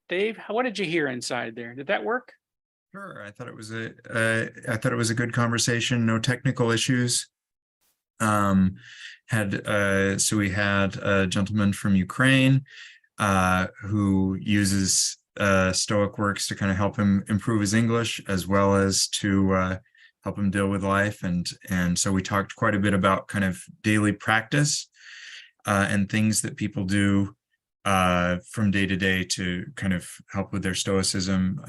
Dave, what did you hear inside there? Did that work? Sure. I thought it was a good conversation. No technical issues. So we had a gentleman from Ukraine who uses Stoic works to kind of help him improve his English, as well as to help him deal with life. And so we talked quite a bit about kind of daily practice and things that people do from day to day to kind of help with their Stoicism.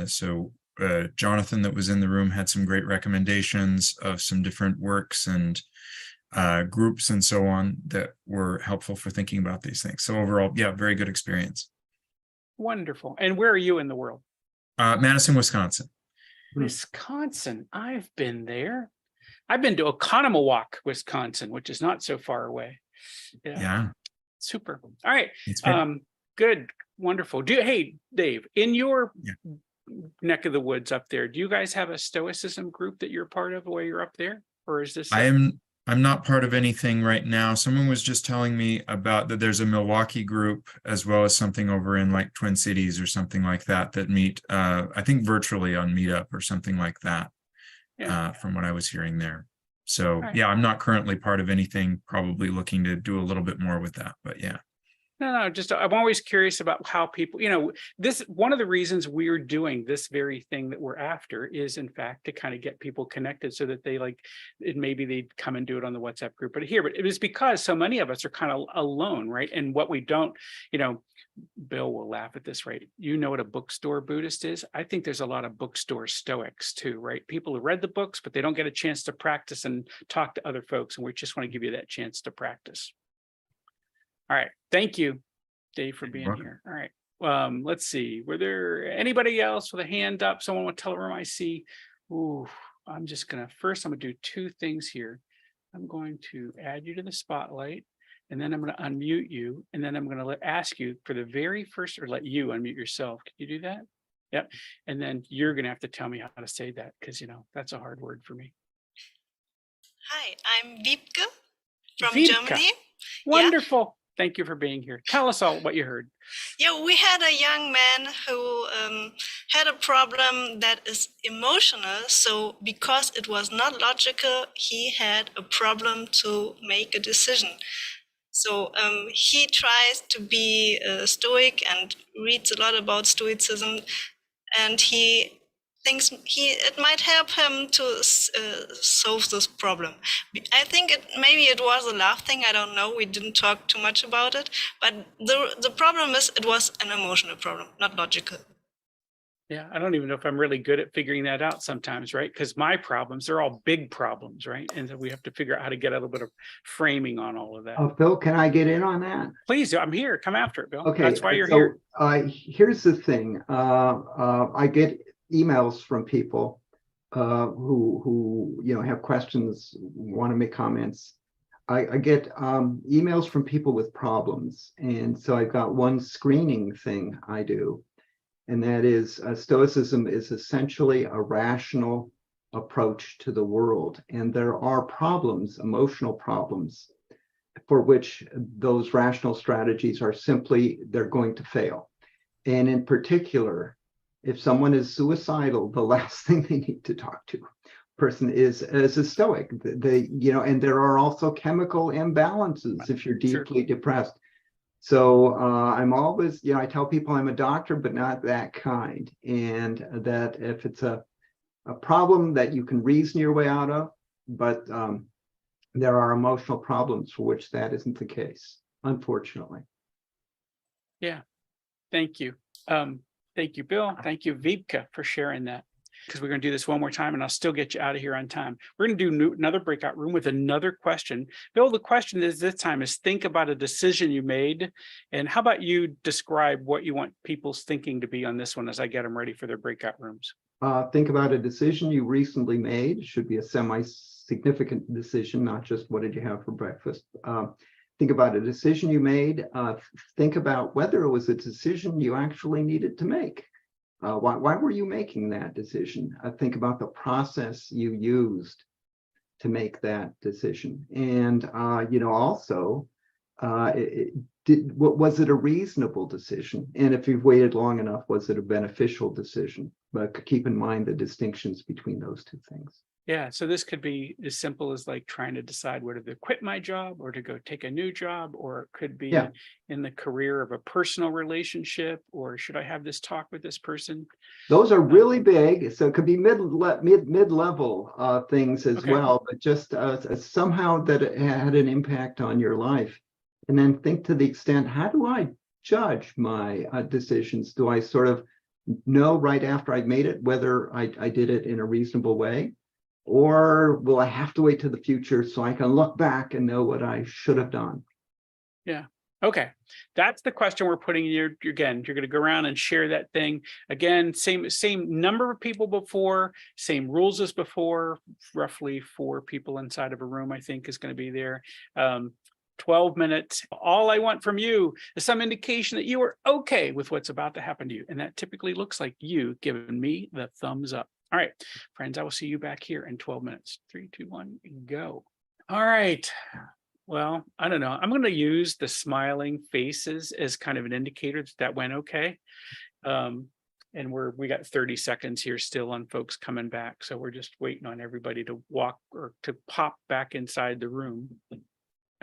So Jonathan, that was in the room, had some great recommendations of some different works and groups and so on that were helpful for thinking about these things. So overall, yeah, very good experience. Wonderful. And where are you in the world? Madison, Wisconsin. Wisconsin. I've been there. I've been to Oconomowoc, Wisconsin, which is not so far away. Yeah. Super. All right. Good. Wonderful. Hey, Dave, in your neck of the woods up there, do you guys have a Stoicism group that you're part of while you're up there? Or is this? I'm not part of anything right now. Someone was just telling me about that there's a Milwaukee group, as well as something over in like Twin Cities or something like that meet, I think virtually on Meetup or something like that, from what I was hearing there. So yeah, I'm not currently part of anything, probably looking to do a little bit more with that, but yeah. No, just I'm always curious about how people, this, one of the reasons we're doing this very thing that we're after is in fact to kind of get people connected so that they like it, maybe they'd come and do it on the WhatsApp group, but it was because so many of us are kind of alone, right? And what we don't, Bill will laugh at this, right? You know what a bookstore Buddhist is? I think there's a lot of bookstore Stoics too, right? People who read the books, but they don't get a chance to practice and talk to other folks. And we just want to give you that chance to practice. All right. Thank you, Dave, for being here. All right. Let's see. Were there anybody else with a hand up? Someone want to tell the room I see? Ooh, I'm just going to, first, I'm going to do two things here. I'm going to add you to the spotlight, and then I'm going to unmute you. And then I'm going to ask you for the very first, or let you unmute yourself. Can you do that? Yep. And then you're going to have to tell me how to say that, because, that's a hard word for me. Hi, I'm Wiebke from Wiebke. Germany. Wonderful. Thank you for being here. Tell us all what you heard. Yeah, we had a young man who had a problem that is emotional. So because it was not logical, he had a problem to make a decision. So he tries to be Stoic and reads a lot about Stoicism, and he thinks it might help him to solve this problem. I think maybe it was a laugh thing. I don't know. We didn't talk too much about it. But the problem is it was an emotional problem, not logical. Yeah, I don't even know if I'm really good at figuring that out sometimes, right? Because my problems, they're all big problems, right? And so we have to figure out how to get a little bit of framing on all of that. Bill, can I get in on that? Please, I'm here. Come after it, Bill. Okay, That's why you're here. Here's the thing. I get emails from people who have questions, want to make comments. I get emails from people with problems, and so I've got one screening thing I do, and that is Stoicism is essentially a rational approach to the world, and there are problems, emotional problems, for which those rational strategies are simply, they're going to fail. And in particular, if someone is suicidal, the last thing they need to talk to person is as a Stoic. And there are also chemical imbalances if you're deeply depressed. So I'm always, I tell people I'm a doctor, but not that kind. And that if it's a problem that you can reason your way out of, but there are emotional problems for which that isn't the case, unfortunately. Yeah, thank you. Thank you, Bill. Thank you, Wiebke, for sharing that. Because we're going to do this one more time, and I'll still get you out of here on time. We're going to do another breakout room with another question. Bill, the question is this time is think about a decision you made. And how about you describe what you want people's thinking to be on this one as I get them ready for their breakout rooms? Think about a decision you recently made. It should be a semi-significant decision, not just what did you have for breakfast. Think about a decision you made. Think about whether it was a decision you actually needed to make. Why were you making that decision? Think about the process you used to make that decision. And, also, was it a reasonable decision? And if you've waited long enough, was it a beneficial decision? But keep in mind the distinctions between those two things. Yeah, so this could be as simple as like trying to decide whether to quit my job or to go take a new job, or it could be in the career of a personal relationship, or should I have this talk with this person? Those are really big, so it could be mid-level things as well, but just somehow that it had an impact on your life. And then think to the extent, how do I judge my decisions? Do I sort of know right after I've made it whether I did it in a reasonable way? Or will I have to wait to the future so I can look back and know what I should have done? Yeah. Okay. That's the question we're putting in your, again, you're going to go around and share that thing. Again, same number of people before, same rules as before, roughly 4 people inside of a room, I think is going to be there. 12 minutes. All I want from you is some indication that you are okay with what's about to happen to you. And that typically looks like you giving me the thumbs up. All right, friends, I will see you back here in 12 minutes. 3, 2, 1, go. All right. Well, I don't know. I'm going to use the smiling faces as kind of an indicator that went okay. And we got 30 seconds here still on folks coming back. So we're just waiting on everybody to walk or to pop back inside the room.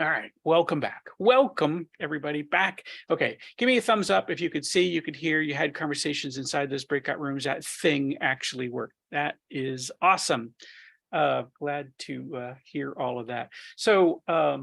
All right, welcome back. Welcome everybody back. Okay, give me a thumbs up if you could see, you could hear, you had conversations inside those breakout rooms. That thing actually worked. That is awesome. Glad to hear all of that. So I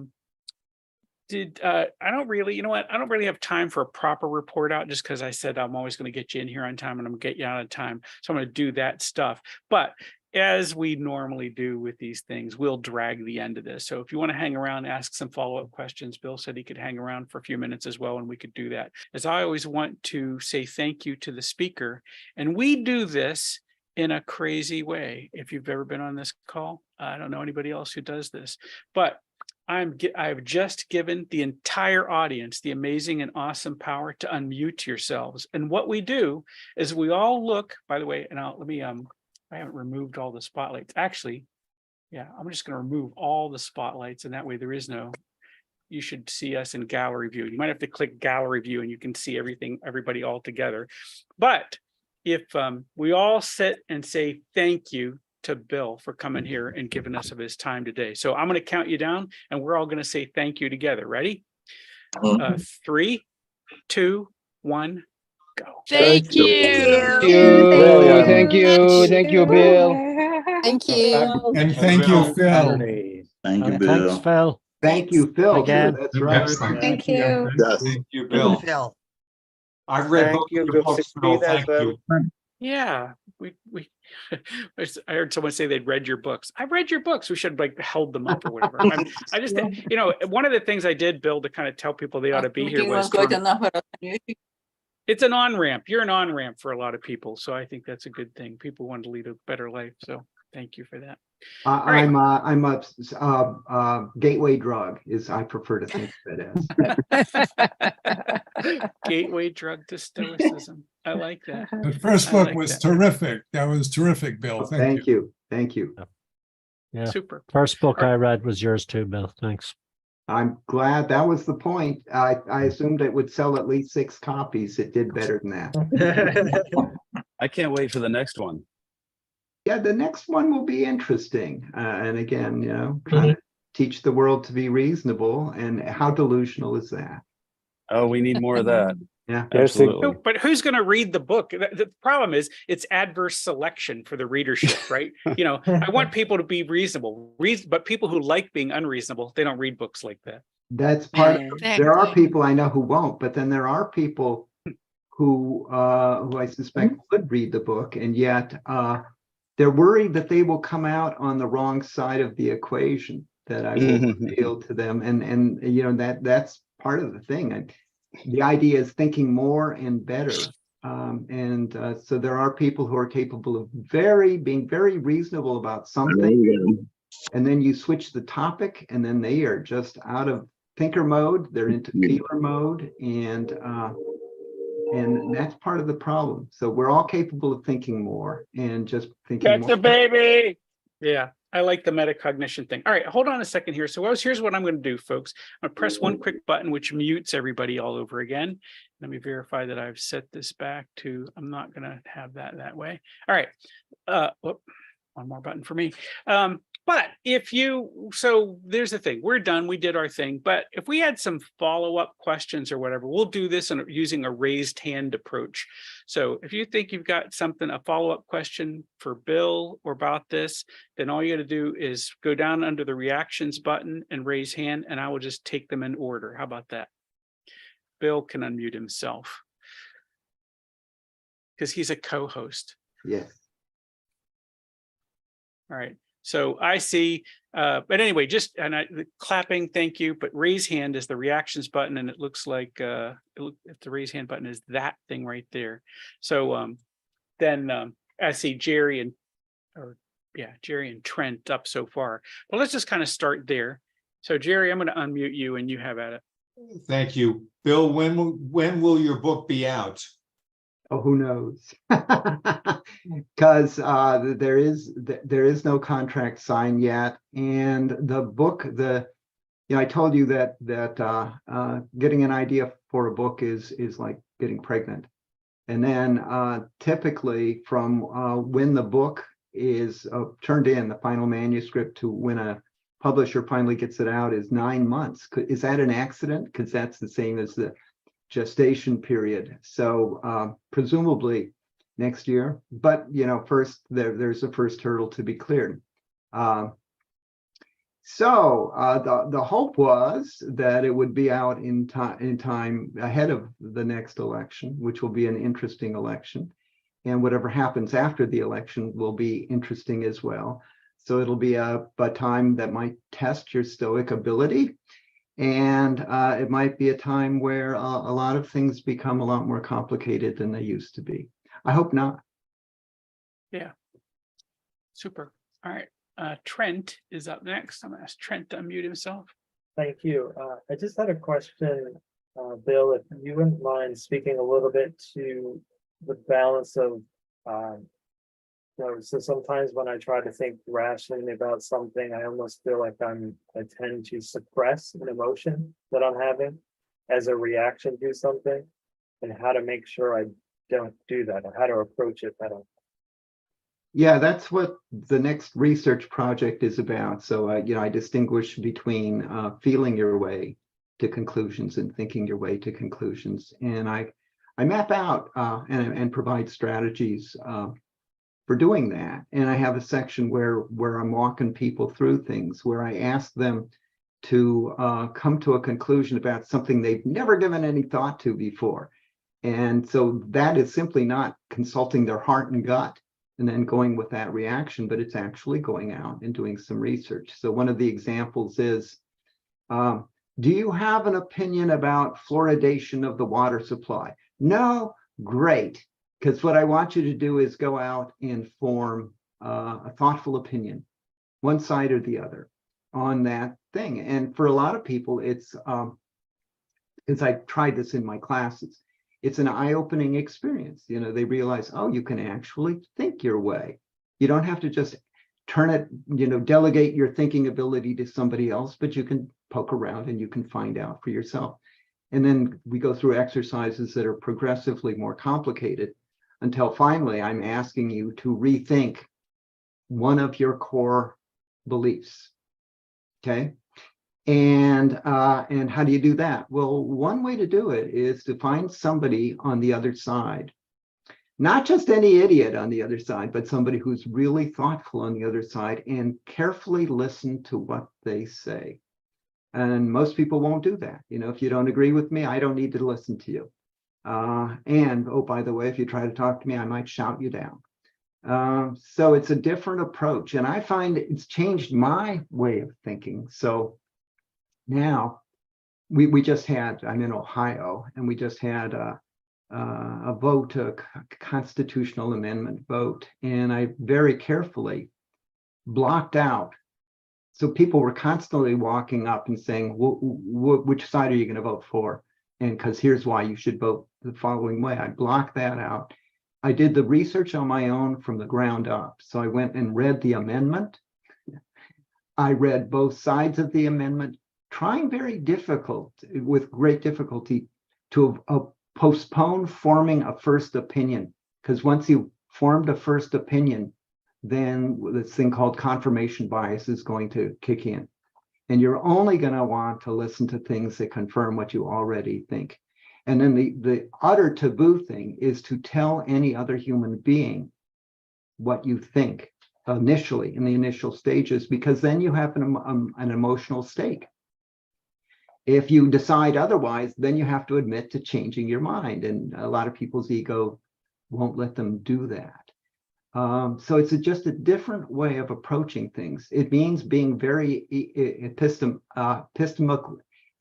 don't really, you know what? I don't really have time for a proper report out just because I said I'm always going to get you in here on time and I'm going to get you out of time. So I'm going to do that stuff. But as we normally do with these things, we'll drag the end of this. So if you want to hang around, ask some follow-up questions. Bill said he could hang around for a few minutes as well, and we could do that. As I always want to say thank you to the speaker. And we do this in a crazy way. If you've ever been on this call, I don't know anybody else who does this, but I've just given the entire audience the amazing and awesome power to unmute yourselves. And what we do is we all look, by the way, and I haven't removed all the spotlights. Actually, yeah, I'm just going to remove all the spotlights, and that way there is no, you should see us in gallery view. You might have to click gallery view and you can see everybody all together. But if we all sit and say thank you to Bill for coming here and giving us of his time today. So I'm going to count you down and we're all going to say thank you together. Ready? 3, 2, 1, go. Thank you. Thank you. Thank you. Thank you, Bill. Thank you. And thank you, Phil. Thank you, Thanks, Bill. Phil. Thank you, Phil. too. Again. That's right. Excellent. Thank you. Yes. Thank you, Bill. Phil. I've read Thank both you, your books, Phil. Christine, as Thank you. Yeah, we I heard someone say they'd read your books. I've read your books. We should have like held them up or whatever. I just, you know, one of the things I did, Bill, to kind of tell people they ought to be here was it's an on-ramp. You're an on-ramp for a lot of people. So I think that's a good thing. People want to lead a better life. So thank you for that. I'm a gateway drug, is I prefer to think of it as. Gateway drug to Stoicism. I like that. The first I book like was that. terrific. That was terrific, Bill. Thank you. Thank you. Yeah. Super. First book I read was yours too, Bill. Thanks. I'm glad that was the point. I assumed it would sell at least 6 copies. It did better than that. I can't wait for the next one. Yeah, the next one will be interesting. And again, you know, trying to teach the world to be reasonable. And how delusional is that? Oh, we need more of that. Yeah. Absolutely. No, but who's going to read the book? The problem is it's adverse selection for the readership, right? You know, I want people to be reasonable, but people who like being unreasonable, they don't read books like that. That's part of it. There are Exactly. people I know who won't, but then there are people who I suspect would read the book, and yet they're worried that they will come out on the wrong side of the equation that I will reveal to them, and you know that's part of the thing. The idea is thinking more and better, so there are people who are capable of being very reasonable about something, and then you switch the topic, and then they are just out of thinker mode. They're into feeler mode, and that's part of the problem. So we're all capable of thinking more and just thinking Catch more. the baby. Yeah, I like the metacognition thing. All right, hold on a second here. So here's what I'm going to do, folks. I'm going to press one quick button, which mutes everybody all over again. Let me verify that I've set this back to, I'm not going to have that way. All right. One more button for me. But so there's the thing, we're done, we did our thing, but if we had some follow-up questions or whatever, we'll do this using a raised hand approach. So if you think you've got a follow-up question for Bill or about this, then all you got to do is go down under the reactions button and raise hand, and I will just take them in order. How about that? Bill can unmute himself because he's a co-host. Yes. All right. So I see, but anyway, the clapping, thank you, but raise hand is the reactions button, and it looks like if the raise hand button is that thing right there. So then I see Jerry and Trent up so far, but let's just kind of start there. So Jerry, I'm going to unmute you and you have at it. Thank you. Bill, when will your book be out? Oh, who knows? Because there is no contract signed yet, and the book, I told you that getting an idea for a book is like getting pregnant, and then typically from when the book is turned in, the final manuscript, to when a publisher finally gets it out is 9 months. Is that an accident? Because that's the same as the gestation period. So presumably next year, but first there's a first hurdle to be cleared. The hope was that it would be out in time ahead of the next election, which will be an interesting election. And whatever happens after the election will be interesting as well. So it'll be a time that might test your Stoic ability. And it might be a time where a lot of things become a lot more complicated than they used to be. I hope not. Yeah. Super. All right. Trent is up next. I'm going to ask Trent to unmute himself. Thank you. I just had a question, Bill, if you wouldn't mind speaking a little bit to the balance of, so sometimes when I try to think rationally about something, I almost feel like I tend to suppress an emotion that I'm having as a reaction to something, and how to make sure I don't do that, or how to approach it better. Yeah, that's what the next research project is about. So, I distinguish between feeling your way to conclusions and thinking your way to conclusions. And I map out and provide strategies for doing that. And I have a section where I'm walking people through things, where I ask them to come to a conclusion about something they've never given any thought to before. And so that is simply not consulting their heart and gut and then going with that reaction, but it's actually going out and doing some research. So one of the examples is, do you have an opinion about fluoridation of the water supply? No? Great. Because what I want you to do is go out and form a thoughtful opinion, one side or the other, on that thing. And for a lot of people, it's, because I tried this in my classes, it's an eye-opening experience. They realize, oh, you can actually think your way. You don't have to just turn it, delegate your thinking ability to somebody else, but you can poke around and you can find out for yourself. And then we go through exercises that are progressively more complicated until finally I'm asking you to rethink one of your core beliefs. Okay. And how do you do that? Well, one way to do it is to find somebody on the other side, not just any idiot on the other side, but somebody who's really thoughtful on the other side, and carefully listen to what they say. And most people won't do that. If you don't agree with me, I don't need to listen to you. And oh, by the way, if you try to talk to me, I might shout you down. So it's a different approach, and I find it's changed my way of thinking. So now we just had, I'm in Ohio, and we just had a vote, a constitutional amendment vote, and I very carefully blocked out. So people were constantly walking up and saying, which side are you going to vote for? And because here's why you should vote the following way. I blocked that out. I did the research on my own from the ground up. So I went and read the amendment. I read both sides of the amendment, trying with great difficulty to postpone forming a first opinion. Because once you formed a first opinion, then this thing called confirmation bias is going to kick in. And you're only going to want to listen to things that confirm what you already think. And then the utter taboo thing is to tell any other human being what you think initially, in the initial stages, because then you have an emotional stake. If you decide otherwise, then you have to admit to changing your mind. And a lot of people's ego won't let them do that. So it's just a different way of approaching things. It means being very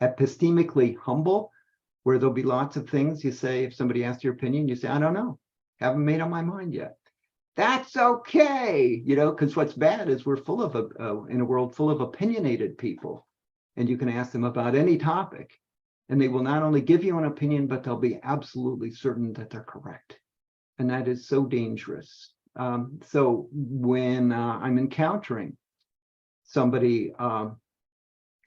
epistemically humble, where there'll be lots of things you say. If somebody asks your opinion, you say, I don't know, haven't made up my mind yet. That's okay, because what's bad is we're full of, in a world full of opinionated people, and you can ask them about any topic, and they will not only give you an opinion, but they'll be absolutely certain that they're correct. And that is so dangerous. So when I'm encountering somebody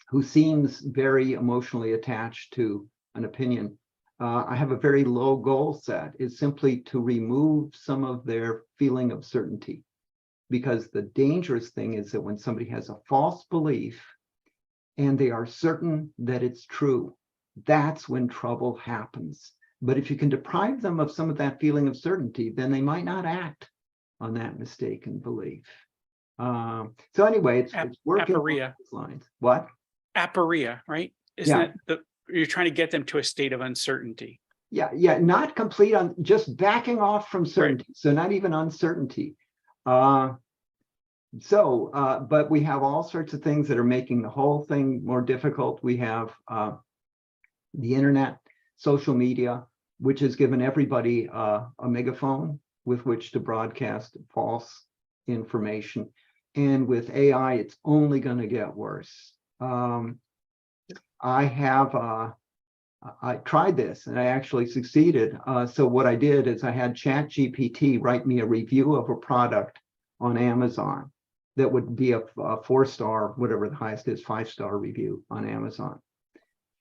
who seems very emotionally attached to an opinion, I have a very low goal set. It's simply to remove some of their feeling of certainty, because the dangerous thing is that when somebody has a false belief and they are certain that it's true, that's when trouble happens. But if you can deprive them of some of that feeling of certainty, then they might not act on that mistaken belief. So anyway, it's working along those lines. What? Aporia, right? Isn't that you're trying to get them to a state of uncertainty? Yeah, not complete on just backing off from certainty. Right. So not even uncertainty. But we have all sorts of things that are making the whole thing more difficult. We have the internet, social media, which has given everybody a megaphone with which to broadcast false information. And with AI, it's only going to get worse. I tried this and I actually succeeded. So what I did is I had ChatGPT write me a review of a product on Amazon that would be a 4-star, whatever the highest is, 5-star review on Amazon.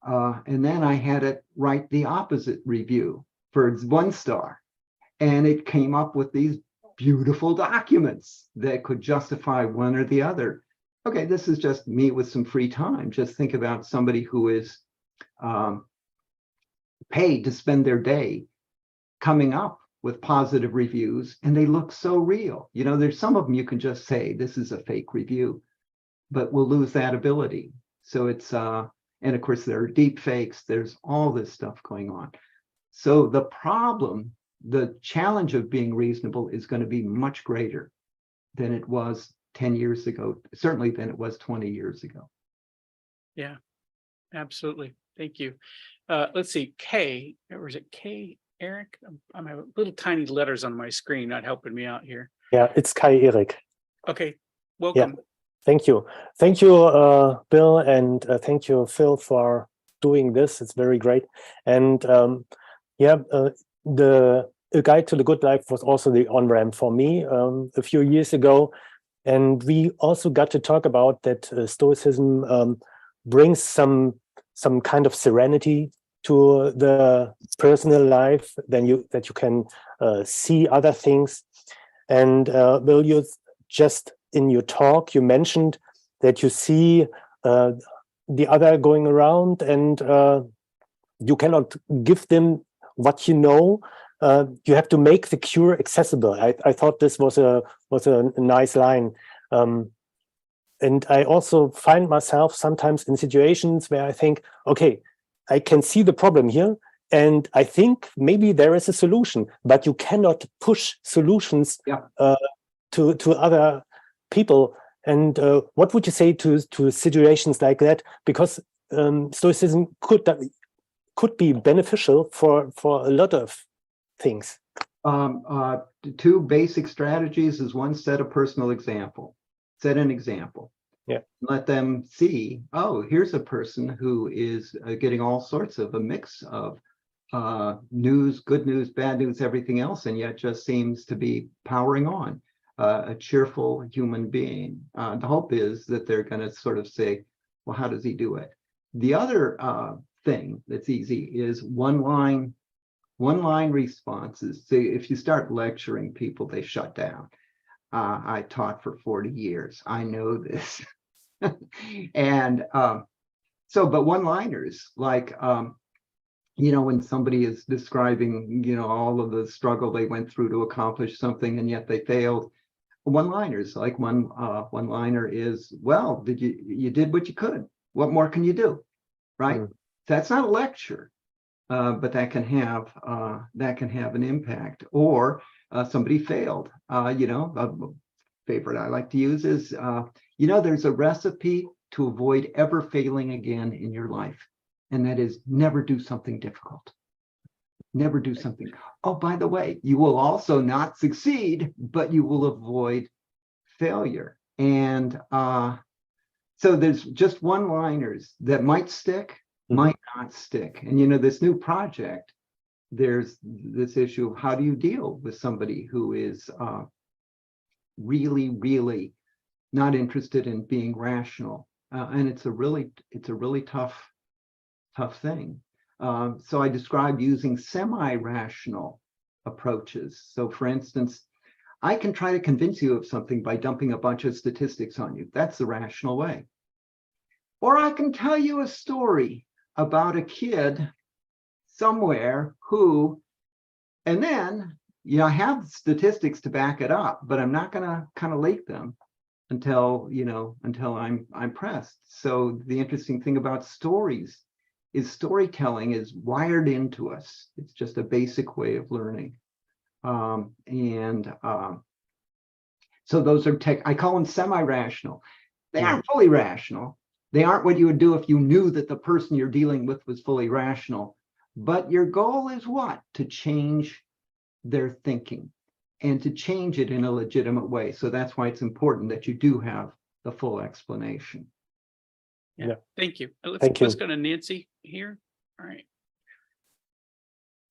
And then I had it write the opposite review for 1 star. And it came up with these beautiful documents that could justify one or the other. Okay, this is just me with some free time. Just think about somebody who is paid to spend their day coming up with positive reviews, and they look so real. You know, there's some of them you can just say, this is a fake review, but we'll lose that ability. So it's, and of course, there are deep fakes. There's all this stuff going on. So the problem, the challenge of being reasonable is going to be much greater than it was 10 years ago, certainly than it was 20 years ago. Yeah, absolutely. Thank you. Let's see, K, or is it K, Eric? I'm having little tiny letters on my screen, not helping me out here. Yeah, it's Kai Erik. Okay, welcome. Yeah. Thank you. Thank you, Bill, and thank you, Phil, for doing this. It's very great. And the Guide to the Good Life was also the on-ramp for me a few years ago. And we also got to talk about that Stoicism brings some kind of serenity to the personal life, that you can see other things. And Bill, you just in your talk, you mentioned that you see the other going around, and you cannot give them what you know. You have to make the cure accessible. I thought this was a nice line. And I also find myself sometimes in situations where I think, okay, I can see the problem here, and I think maybe there is a solution, but you cannot push solutions to other people. And what would you say to situations like that? Because Stoicism could be beneficial for a lot of things. 2 basic strategies is 1, set a personal example. Set an example. Yeah. Let them see, oh, here's a person who is getting all sorts of a mix of news, good news, bad news, everything else, and yet just seems to be powering on, a cheerful human being. The hope is that they're going to sort of say, well, how does he do it? The other thing that's easy is one-line responses. So if you start lecturing people, they shut down. I taught for 40 years. I know this. And but one-liners, like, when somebody is describing, all of the struggle they went through to accomplish something, and yet they failed. One-liners, like one-liner is, well, you did what you could. What more can you do? Right? That's not a lecture, but that can have an impact. Or somebody failed. A favorite I like to use is, there's a recipe to avoid ever failing again in your life, and that is never do something difficult. Never do something. Oh, by the way, you will also not succeed, but you will avoid failure. And so there's just one-liners that might stick, might not stick. And this new project, there's this issue of how do you deal with somebody who is really, really not interested in being rational, and it's a really tough thing. So I describe using semi-rational approaches. So, for instance, I can try to convince you of something by dumping a bunch of statistics on you. That's the rational way. Or I can tell you a story about a kid somewhere who, and then, I have statistics to back it up, but I'm not going to kind of late them until I'm pressed. So the interesting thing about stories is storytelling is wired into us. It's just a basic way of learning. So those are I call them semi-rational. They aren't fully rational. They aren't what you would do if you knew that the person you're dealing with was fully rational. But your goal is what? To change their thinking and to change it in a legitimate way. So that's why it's important that you do have the full explanation. Yeah. Thank you. Thank you. Let's go to Nancy here. All right.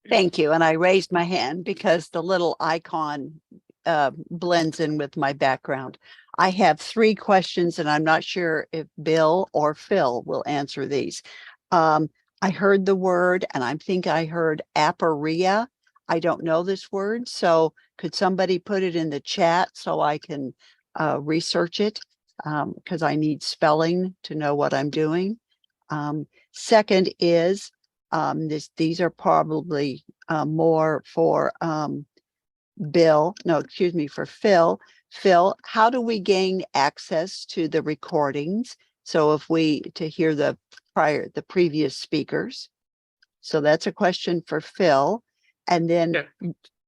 Thank you. And I raised my hand because the little icon blends in with my background. I have 3 questions, and I'm not sure if Bill or Phil will answer these. I heard the word, and I think I heard aporia. I don't know this word, so could somebody put it in the chat so I can research it? Because I need spelling to know what I'm doing. Second is, these are probably more for for Phil. Phil, how do we gain access to the recordings? So to hear the previous speakers. So that's a question for Phil. And then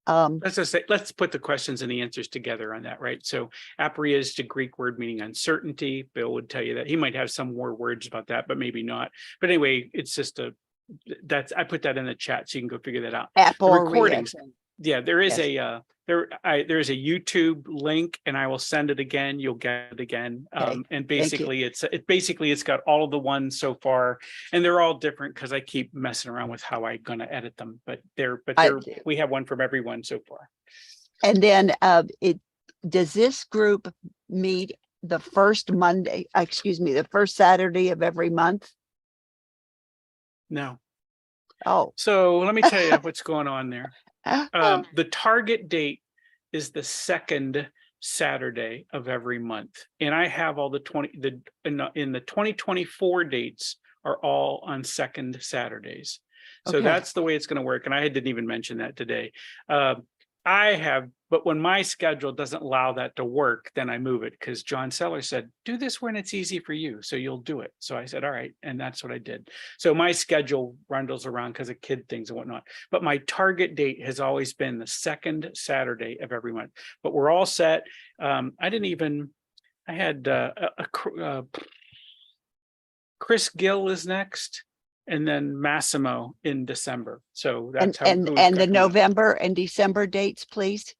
let's just say, let's put the questions and the answers together on that, right? So aporia is the Greek word meaning uncertainty. Bill would tell you that. He might have some more words about that, but maybe not. But anyway, it's just I put that in the chat so you can go figure that out. Aporia. The recordings. Yeah, there is Yes. there's a YouTube link, and I will send it again. You'll get it again. Okay. And basically it's got all of the ones so far, and they're all different because I keep messing around with how I'm gonna edit them. But we have one from everyone so far. And then does this group meet the first the first Saturday of every month? No. Oh. So let me tell you what's going on there. The target date is the 2nd Saturday of every month, and I have all in the 2024 dates are all on 2nd Saturdays. So that's the way it's going to work. And I didn't even mention that today. But when my schedule doesn't allow that to work, then I move it, because John Seller said, do this when it's easy for you, so you'll do it. So I said, all right, and that's what I did. So my schedule rundles around because of kid things and whatnot. But my target date has always been the 2nd Saturday of every month. But we're all set. I had Chris Gill is next, and then Massimo in December. So that's and the November and December dates, please.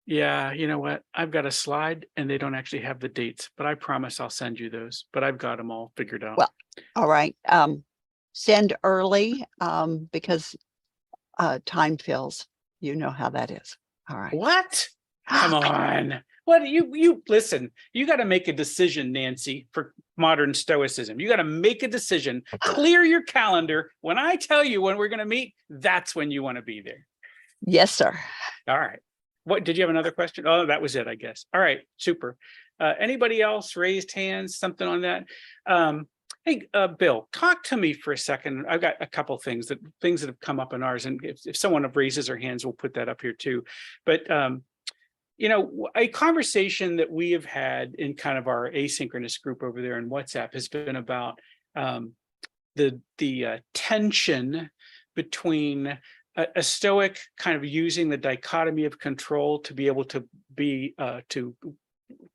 Yeah, you know what? I've got a slide and they don't actually have the dates, but I promise I'll send you those. But I've got them all figured out. Well, all right. Send early because time fills. You know how that is. All right. What? Come on. What you listen, you got to make a decision, Nancy, for modern Stoicism. You got to make a decision, clear your calendar. When I tell you when we're going to meet, that's when you want to be there. Yes, sir. All right. What did you have another question? Oh, that was it, I guess. All right, super. Anybody else raised hands, something on that? Hey, Bill, talk to me for a second. I've got a couple things that have come up in ours, and if someone raises their hands, we'll put that up here too. But a conversation that we have had in kind of our asynchronous group over there in WhatsApp has been about the tension between a Stoic kind of using the dichotomy of control to be able to be to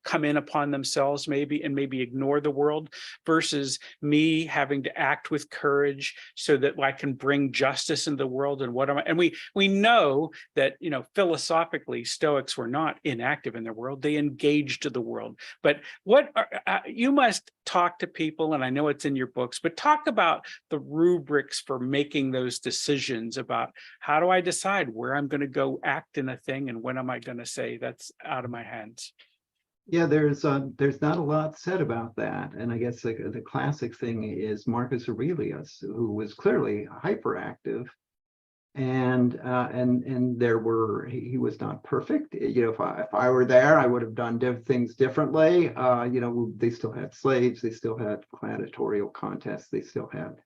come in upon themselves maybe ignore the world, versus me having to act with courage so that I can bring justice into the world. And we know that, philosophically Stoics were not inactive in their world, they engaged the world. But you must talk to people, and I know it's in your books, but talk about the rubrics for making those decisions about how do I decide where I'm going to go act in a thing and when am I going to say that's out of my hands. Yeah, there's not a lot said about that. And I guess the classic thing is Marcus Aurelius, who was clearly hyperactive and there were, he was not perfect. You know, if I were there, I would have done things differently. You know, they still had slaves, they still had gladiatorial contests, they still had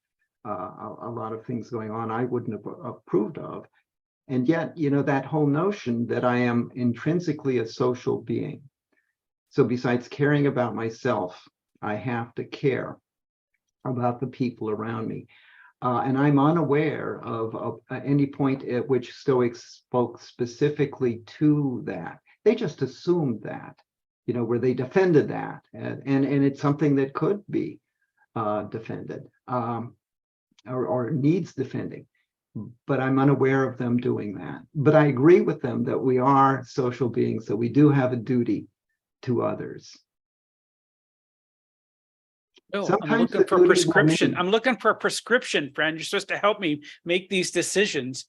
a lot of things going on I wouldn't have approved of. And yet, you know, that whole notion that I am intrinsically a social being. So besides caring about myself, I have to care about the people around me. And I'm unaware of any point at which Stoics spoke specifically to that. They just assumed that, you know, where they defended that. And it's something that could be defended or needs defending. But I'm unaware of them doing that. But I agree with them that we are social beings, that we do have a duty to others. Oh, I'm Sometimes looking the for a duty will prescription. mean- I'm looking for a prescription, friend. You're supposed to help me make these decisions.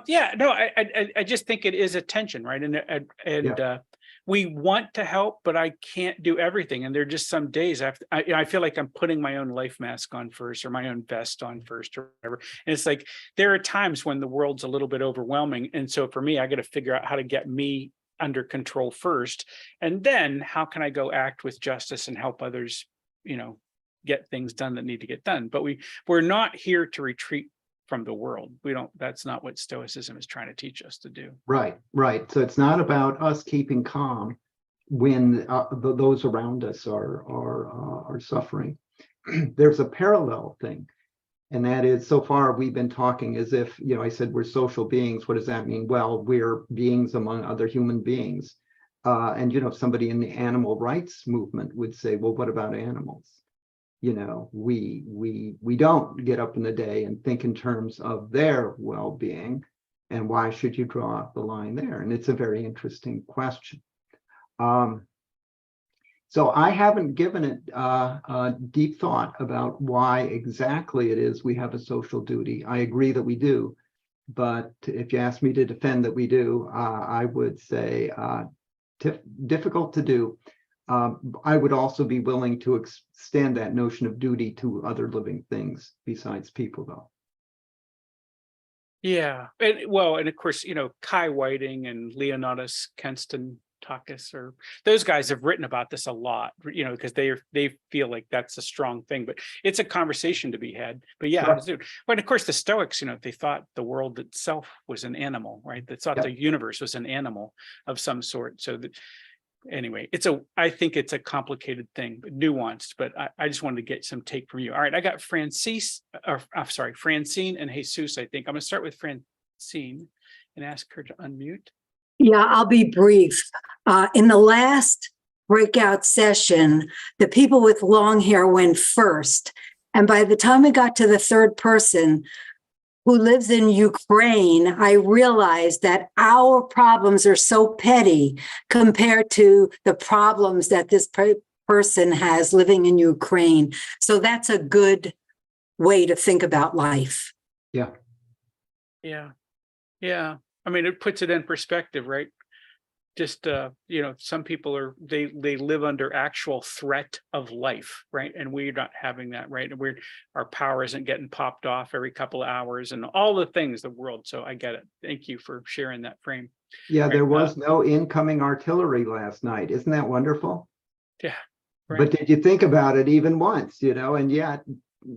Yeah, no, I just think it is a tension, right? And we want to help, but I can't do everything. And there are just some days I feel like I'm putting my own life mask on first, or my own vest on first, or whatever. And it's like there are times when the world's a little bit overwhelming, and so for me, I got to figure out how to get me under control first, and then how can I go act with justice and help others, you know, get things done that need to get done. But we're not here to retreat from the world. That's not what Stoicism is trying to teach us to do. Right. So it's not about us keeping calm when those around us are suffering. There's a parallel thing, and that is, so far we've been talking as if, you know, I said we're social beings. What does that mean? Well, we're beings among other human beings. And, you know, somebody in the animal rights movement would say, well, what about animals? You know, we don't get up in the day and think in terms of their well-being, and why should you draw the line there? And it's a very interesting question. So I haven't given it a deep thought about why exactly it is we have a social duty. I agree that we do, but if you ask me to defend that we do, I would say difficult to do. I would also be willing to extend that notion of duty to other living things besides people, though. Yeah, and of course, you know, Kai Whiting and Leonidas Kenstatakis, or those guys have written about this a lot, you know, because they feel like that's a strong thing, but it's a conversation to be had. But yeah, but of course the Stoics, you know, they thought the world itself was an animal, right? They thought the universe was an animal of some sort. So that, anyway, I think it's a complicated thing, but nuanced, but I just wanted to get some take from you. All right, I got Francine and Jesus, I think. I'm gonna start with Francine and ask her to unmute. Yeah, I'll be brief. In the last breakout session, the people with long hair went first. And by the time we got to the third person, who lives in Ukraine, I realized that our problems are so petty compared to the problems that this person has living in Ukraine. So that's a good way to think about life. Yeah. I mean, it puts it in perspective, right? Just you know, some people they live under actual threat of life, right? And we're not having that, right? And our power isn't getting popped off every couple of hours and all the things, the world. So I get it. Thank you for sharing that frame. Yeah, there was no incoming artillery last night. Isn't that wonderful? Yeah. Right. But did you think about it even once, you know? And yet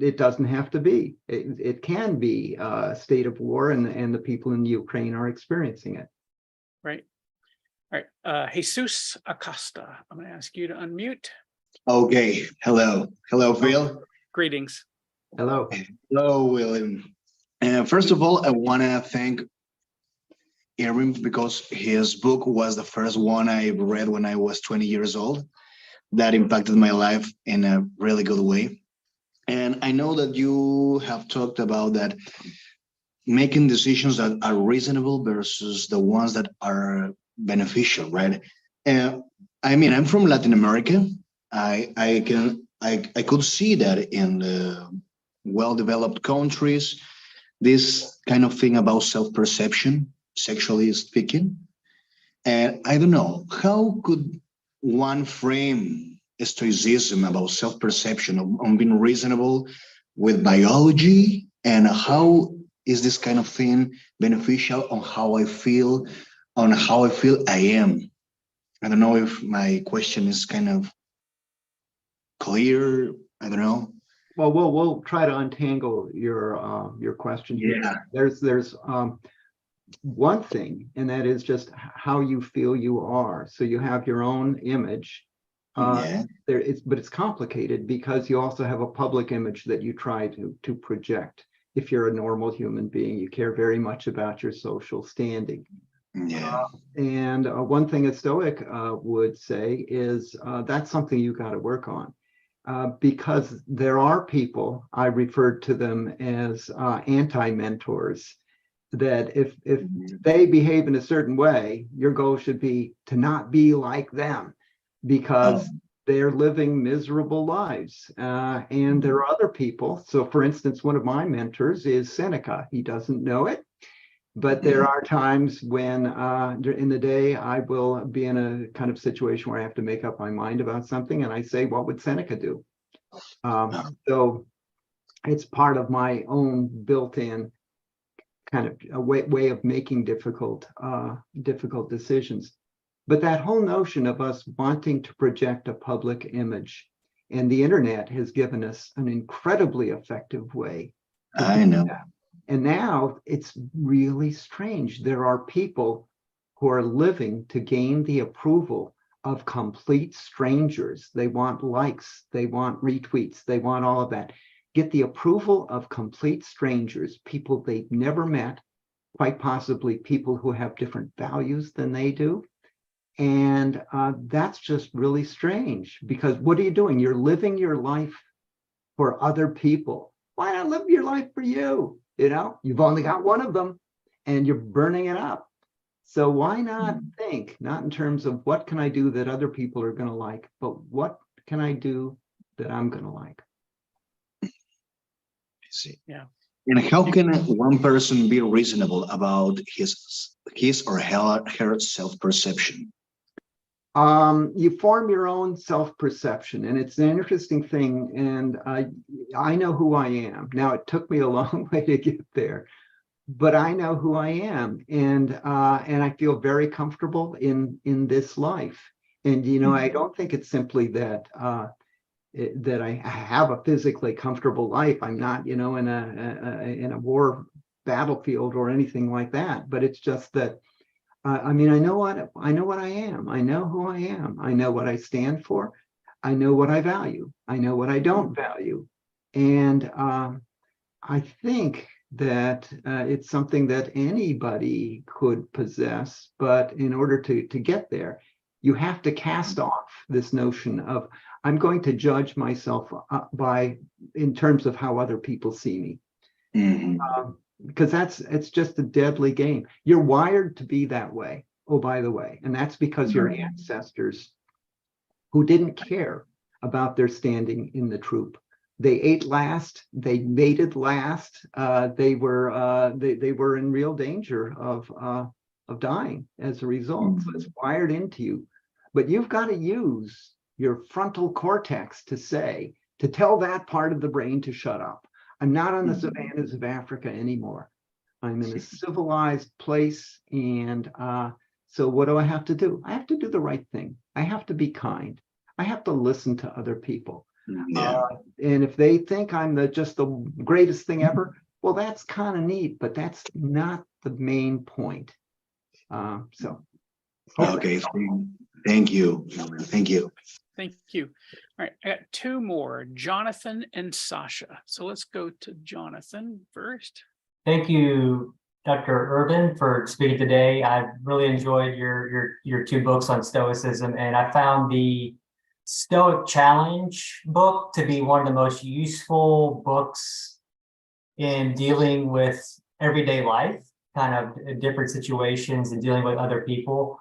it doesn't have to be. It can be a state of war, and the people in Ukraine are experiencing it. Right. All right, Jesus Acosta, I'm going to ask you to unmute. Okay. Hello, Phil. Greetings. Hello. Hello, William. First of all, I want to thank Irvine because his book was the first one I read when I was 20 years old. That impacted my life in a really good way. And I know that you have talked about that, making decisions that are reasonable versus the ones that are beneficial, right? I mean, I'm from Latin America. I could see that in the well-developed countries, this kind of thing about self-perception, sexually speaking. And I don't know, how could one frame Stoicism about self-perception on being reasonable with biology, and how is this kind of thing beneficial on how I feel, I am? I don't know if my question is kind of clear. I don't know. Well, we'll try to untangle your question here. Yeah. There's one thing, and that is just how you feel you are. So you have your own image. But it's complicated because you also have a public image that you try to project. If you're a normal human being, you care very much about your social standing. Yeah. And one thing a Stoic would say is that's something you got to work on. Because there are people, I referred to them as anti-mentors, that if they behave in a certain way, your goal should be to not be like them, because they're living miserable lives. And there are other people. So for instance, one of my mentors is Seneca. He doesn't know it, but there are times when in the day I will be in a kind of situation where I have to make up my mind about something, and I say, what would Seneca do? So it's part of my own built-in kind of a way of making difficult decisions. But that whole notion of us wanting to project a public image, and the internet has given us an incredibly effective way. I know. And now it's really strange. There are people who are living to gain the approval of complete strangers. They want likes, they want retweets, they want all of that. Get the approval of complete strangers, people they've never met, quite possibly people who have different values than they do. And that's just really strange, because what are you doing? You're living your life for other people. Why not live your life for you? You know, you've only got one of them and you're burning it up. So why not think, not in terms of what can I do that other people are going to like, but what can I do that I'm going to like? I see. Yeah. And how can one person be reasonable about his or her self-perception? You form your own self-perception, and it's an interesting thing. And I know who I am. Now, it took me a long way to get there, but I know who I am, and I feel very comfortable in this life. And you know, I don't think it's simply that that I have a physically comfortable life. I'm not, you know, in a war battlefield or anything like that. But it's just that. I mean, I know what I am. I know who I am. I know what I stand for. I know what I value. I know what I don't value. And I think that it's something that anybody could possess. But in order to get there, you have to cast off this notion of I'm going to judge myself in terms of how other people see me. Because it's just a deadly game. You're wired to be that way. Oh, by the way, and that's because your ancestors, who didn't care about their standing in the troop, they ate last, they mated last, they were in real danger of dying as a result. So it's wired into you. But you've got to use your frontal cortex to tell that part of the brain to shut up. I'm not on the savannas of Africa anymore. I'm in a civilized place. And so what do I have to do? I have to do the right thing. I have to be kind. I have to listen to other people. And if they think I'm just the greatest thing ever, well, that's kind of neat, but that's not the main point. Okay, thank you. Thank you. Thank you. All right, I got two more, Jonathan and Sasha. So let's go to Jonathan first. Thank you, Dr. Irvine, for speaking today. I've really enjoyed your two books on Stoicism, and I found the Stoic Challenge book to be one of the most useful books in dealing with everyday life, kind of different situations and dealing with other people.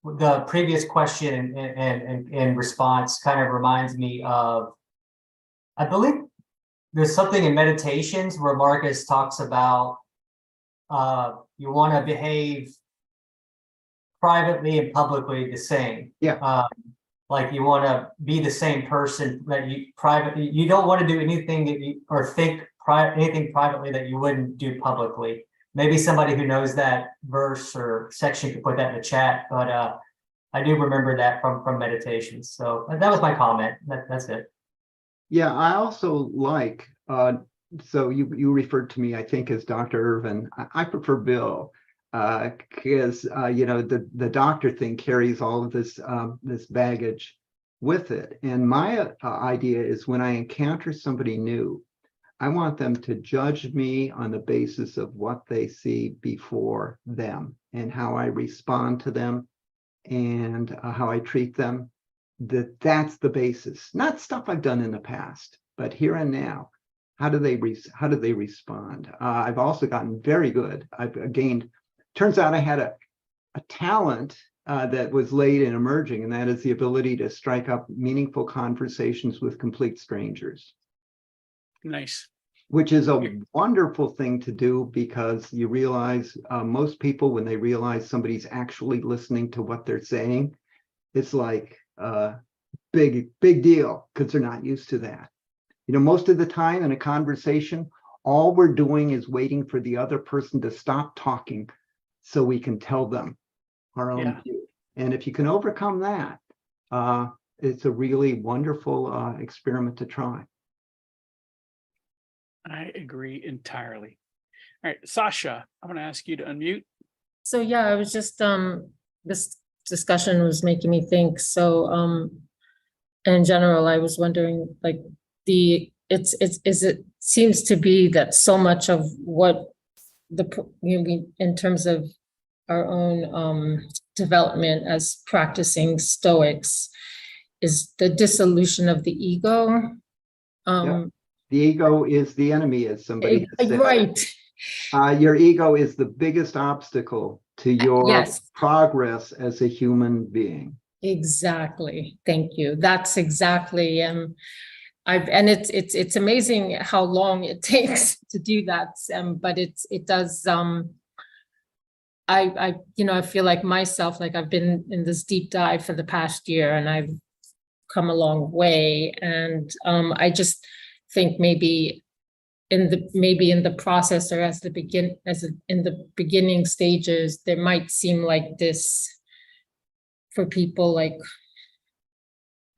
The previous question and response kind of reminds me of, I believe there's something in Meditations where Marcus talks about you want to behave privately and publicly the same. Yeah. like you want to be the same person that you don't want to do anything that you or think anything privately that you wouldn't do publicly. Maybe somebody who knows that verse or section could put that in the chat, but I do remember that from meditations. So that was my comment. That's it. Yeah, I also like, so you referred to me, I think, as Dr. Irvine. I prefer Bill, because you know, the doctor thing carries all of this this baggage with it. And my idea is when I encounter somebody new, I want them to judge me on the basis of what they see before them and how I respond to them and how I treat them. That's the basis, not stuff I've done in the past, but here and now. How do they respond? I've also gotten very good. I've gained. Turns out I had a talent that was late in emerging, and that is the ability to strike up meaningful conversations with complete strangers. Nice. Which is a wonderful thing to do, because you realize most people, when they realize somebody's actually listening to what they're saying, it's like big deal, because they're not used to that. You know, most of the time in a conversation, all we're doing is waiting for the other person to stop talking so we can tell them our own view. And if you can overcome that, it's a really wonderful experiment to try. I agree entirely. All right, Sasha, I'm going to ask you to unmute. So yeah, I was just this discussion was making me think. So in general, I was wondering, like, it seems to be that so much of what in terms of our own development as practicing Stoics is the dissolution of the ego. The ego is the enemy, as somebody has said. Right. Your ego is the biggest obstacle to your Yes. progress as a human being. Exactly. Thank you. That's exactly. And it's amazing how long it takes to do that. But it does. I feel like myself, like I've been in this deep dive for the past year, and I've come a long way. And I just think maybe in the process, or in the beginning stages, there might seem like this for people, like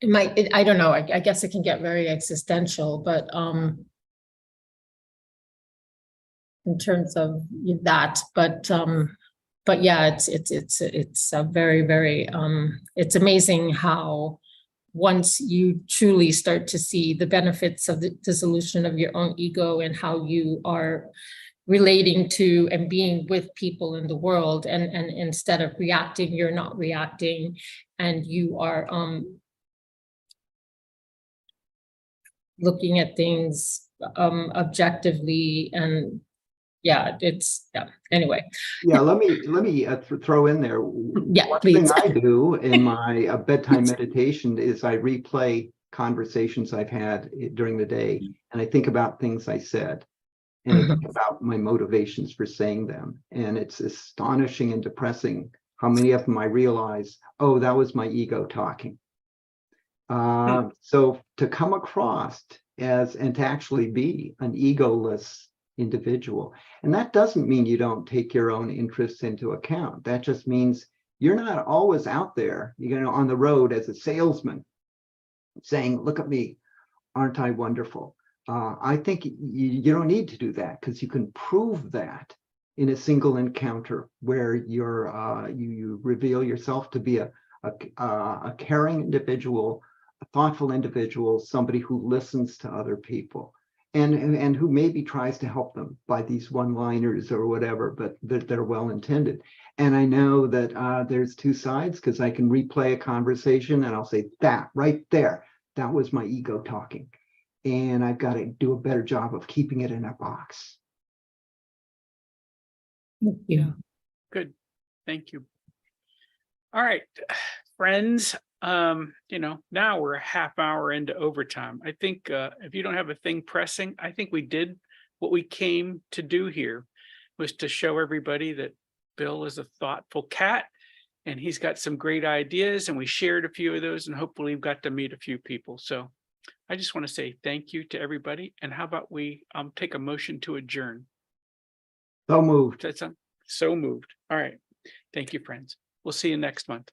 I don't know, I guess it can get very existential, but in terms of that, but yeah, it's a very, very it's amazing how once you truly start to see the benefits of the dissolution of your own ego and how you are relating to and being with people in the world, and instead of reacting, you're not reacting, and you are looking at things objectively. And anyway. Yeah, let me throw in there. Yeah, one please. thing I do in my bedtime meditation is I replay conversations I've had during the day, and I think about things I said, and I think about my motivations for saying them. And it's astonishing and depressing how many of them I realize, oh, that was my ego talking. So to come across and to actually be an egoless individual. And that doesn't mean you don't take your own interests into account. That just means you're not always out there, on the road as a salesman saying, look at me, aren't I wonderful? I think you don't need to do that, because you can prove that in a single encounter where you reveal yourself to be a caring individual, a thoughtful individual, somebody who listens to other people. And who maybe tries to help them by these one-liners or whatever, but they're well intended. And I know that there's two sides, because I can replay a conversation and I'll say, that right there, that was my ego talking. And I've got to do a better job of keeping it in a box. Yeah. Good. Thank you. All right, friends. Now we're a half hour into overtime. I think if you don't have a thing pressing, I think we did what we came to do here, was to show everybody that Bill is a thoughtful cat, And he's got some great ideas, and we shared a few of those, and hopefully we've got to meet a few people. So I just want to say thank you to everybody. And how about we take a motion to adjourn? So moved. So moved. All right. Thank you, friends. We'll see you next month.